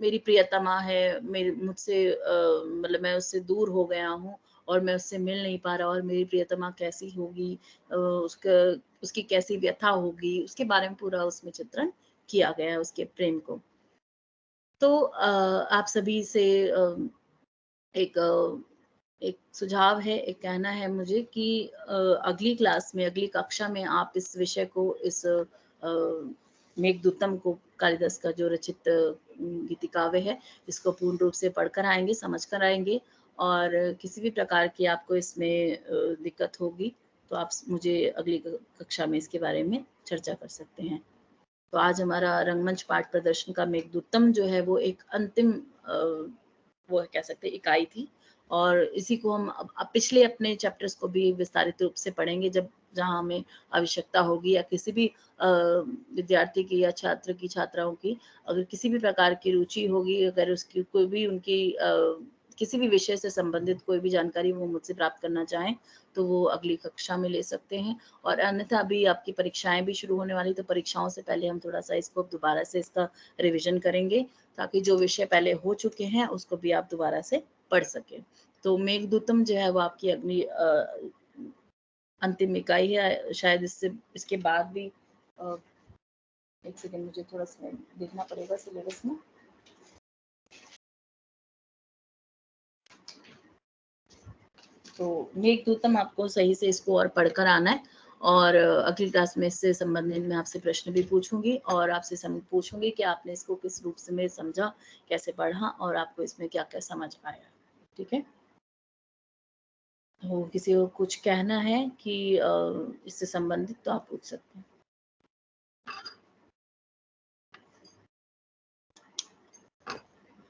Speaker 1: मेरी प्रियतमा है, मुझसे मतलब मैं उससे दूर हो गया हूँ, और मैं उससे मिल नहीं पा रहा और मेरी प्रियतमा कैसी होगी, उसकी कैसी व्यथा होगी, उसके बारे में पूरा उसमें चित्रण किया गया है उसके प्रेम को। तो आप सभी से एक एक सुझाव है, एक कहना है मुझे कि अगली क्लास में, अगली कक्षा में आप इस विषय को, इस मेघदूतम को, कालिदास का जो रचित गीति काव्य है, इसको पूर्ण रूप से पढ़कर आएंगे, समझ कर आएंगे। और किसी भी प्रकार की आपको इसमें दिक्कत होगी तो आप मुझे अगली कक्षा में इसके बारे में चर्चा कर सकते हैं। तो आज हमारा रंगमंच पाठ प्रदर्शन का मेघदूतम जो है वो एक अंतिम वो कह सकते हैं इकाई थी, और इसी को हम अब पिछले अपने चैप्टर्स को भी विस्तारित रूप से पढ़ेंगे जब जहाँ हमें आवश्यकता होगी, या किसी भी विद्यार्थी की या छात्र की, छात्राओं की अगर किसी भी प्रकार की रुचि होगी, अगर उसकी कोई भी उनकी किसी भी विषय से संबंधित कोई भी जानकारी वो मुझसे प्राप्त करना चाहें तो वो अगली कक्षा में ले सकते हैं। और अन्यथा अभी आपकी परीक्षाएं भी शुरू होने वाली, तो परीक्षाओं से पहले हम थोड़ा सा इसको दोबारा से इसका रिवीजन करेंगे, ताकि जो विषय पहले हो चुके हैं उसको भी आप दोबारा से पढ़ सकें। तो मेघदूतम जो है वो आपकी अगली अंतिम इकाई है। शायद इसके बाद भी एक सेकंड, मुझे थोड़ा सा देखना पड़ेगा सिलेबस में। तो मेघदूतम आपको सही से इसको और पढ़कर आना है, और अगली क्लास में इससे संबंधित मैं आपसे प्रश्न भी पूछूंगी, और आपसे पूछूंगी कि आपने इसको किस रूप से में समझा, कैसे पढ़ा, और आपको इसमें क्या क्या समझ आया। ठीक है, तो किसी को कुछ कहना है कि इससे संबंधित तो आप पूछ सकते हैं।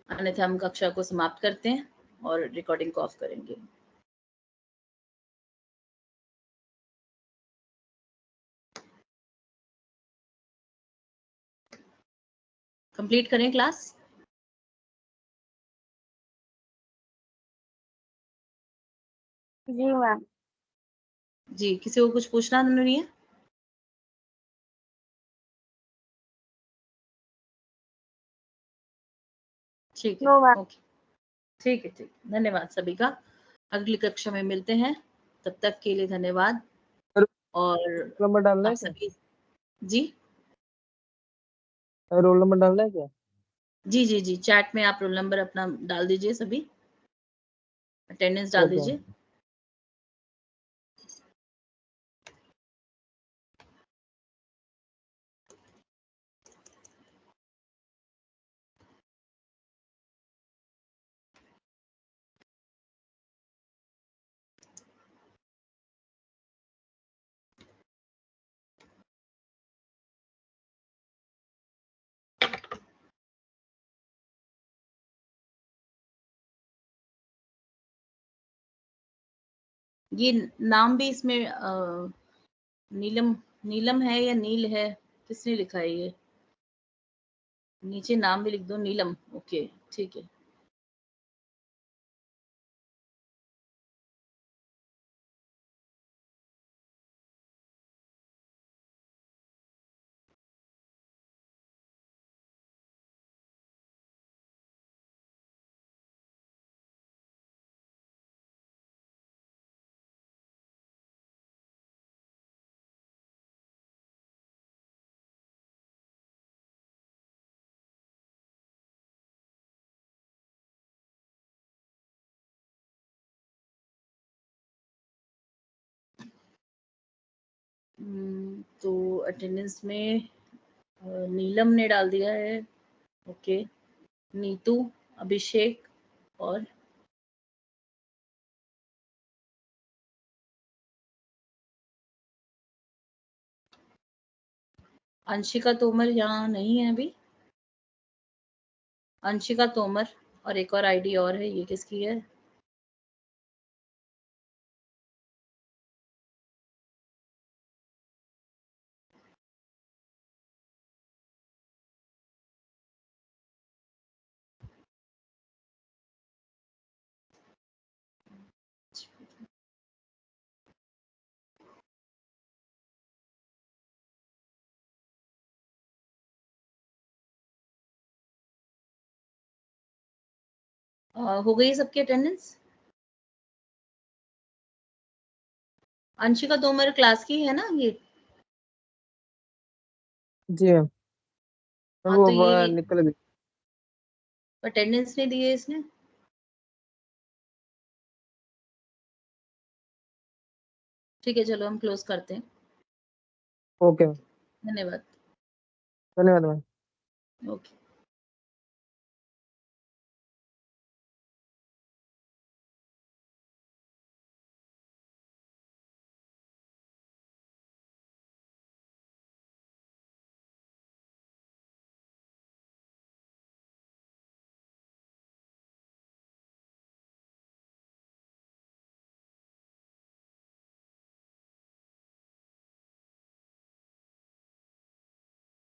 Speaker 1: अन्यथा हम कक्षा को समाप्त करते हैं और रिकॉर्डिंग को ऑफ करेंगे। कंप्लीट करें क्लास।
Speaker 3: जी मैम।
Speaker 1: जी, किसी को कुछ पूछना नहीं है? ठीक है,
Speaker 3: नो मैम।
Speaker 1: ओके, ठीक है, ठीक, धन्यवाद सभी का। अगली कक्षा में मिलते हैं, तब तक के लिए धन्यवाद। और
Speaker 2: रोल नंबर डालना
Speaker 1: आप
Speaker 2: है क्या?
Speaker 1: सभी, जी
Speaker 2: रोल नंबर डालना है क्या?
Speaker 1: जी जी जी, चैट में आप रोल नंबर अपना डाल दीजिए, सभी अटेंडेंस डाल
Speaker 2: ओके।
Speaker 1: दीजिए। ये नाम भी इसमें नीलम, नीलम है या नील है, किसने लिखा है ये? नीचे नाम भी लिख दो, नीलम। ओके, ठीक है। तो अटेंडेंस में नीलम ने डाल दिया है, ओके, नीतू, अभिषेक, और अंशिका तोमर यहाँ नहीं है अभी। अंशिका तोमर, और एक और आईडी और है, ये किसकी है? हो गई सबकी अटेंडेंस? अंशिका तोमर क्लास की है ना ये?
Speaker 2: जी मैम,
Speaker 1: हाँ,
Speaker 2: वो
Speaker 1: तो ये
Speaker 2: निकल गई।
Speaker 1: अटेंडेंस नहीं दी है इसने। ठीक है, चलो हम क्लोज करते हैं।
Speaker 2: ओके मैम,
Speaker 1: धन्यवाद।
Speaker 2: धन्यवाद मैम।
Speaker 1: ओके।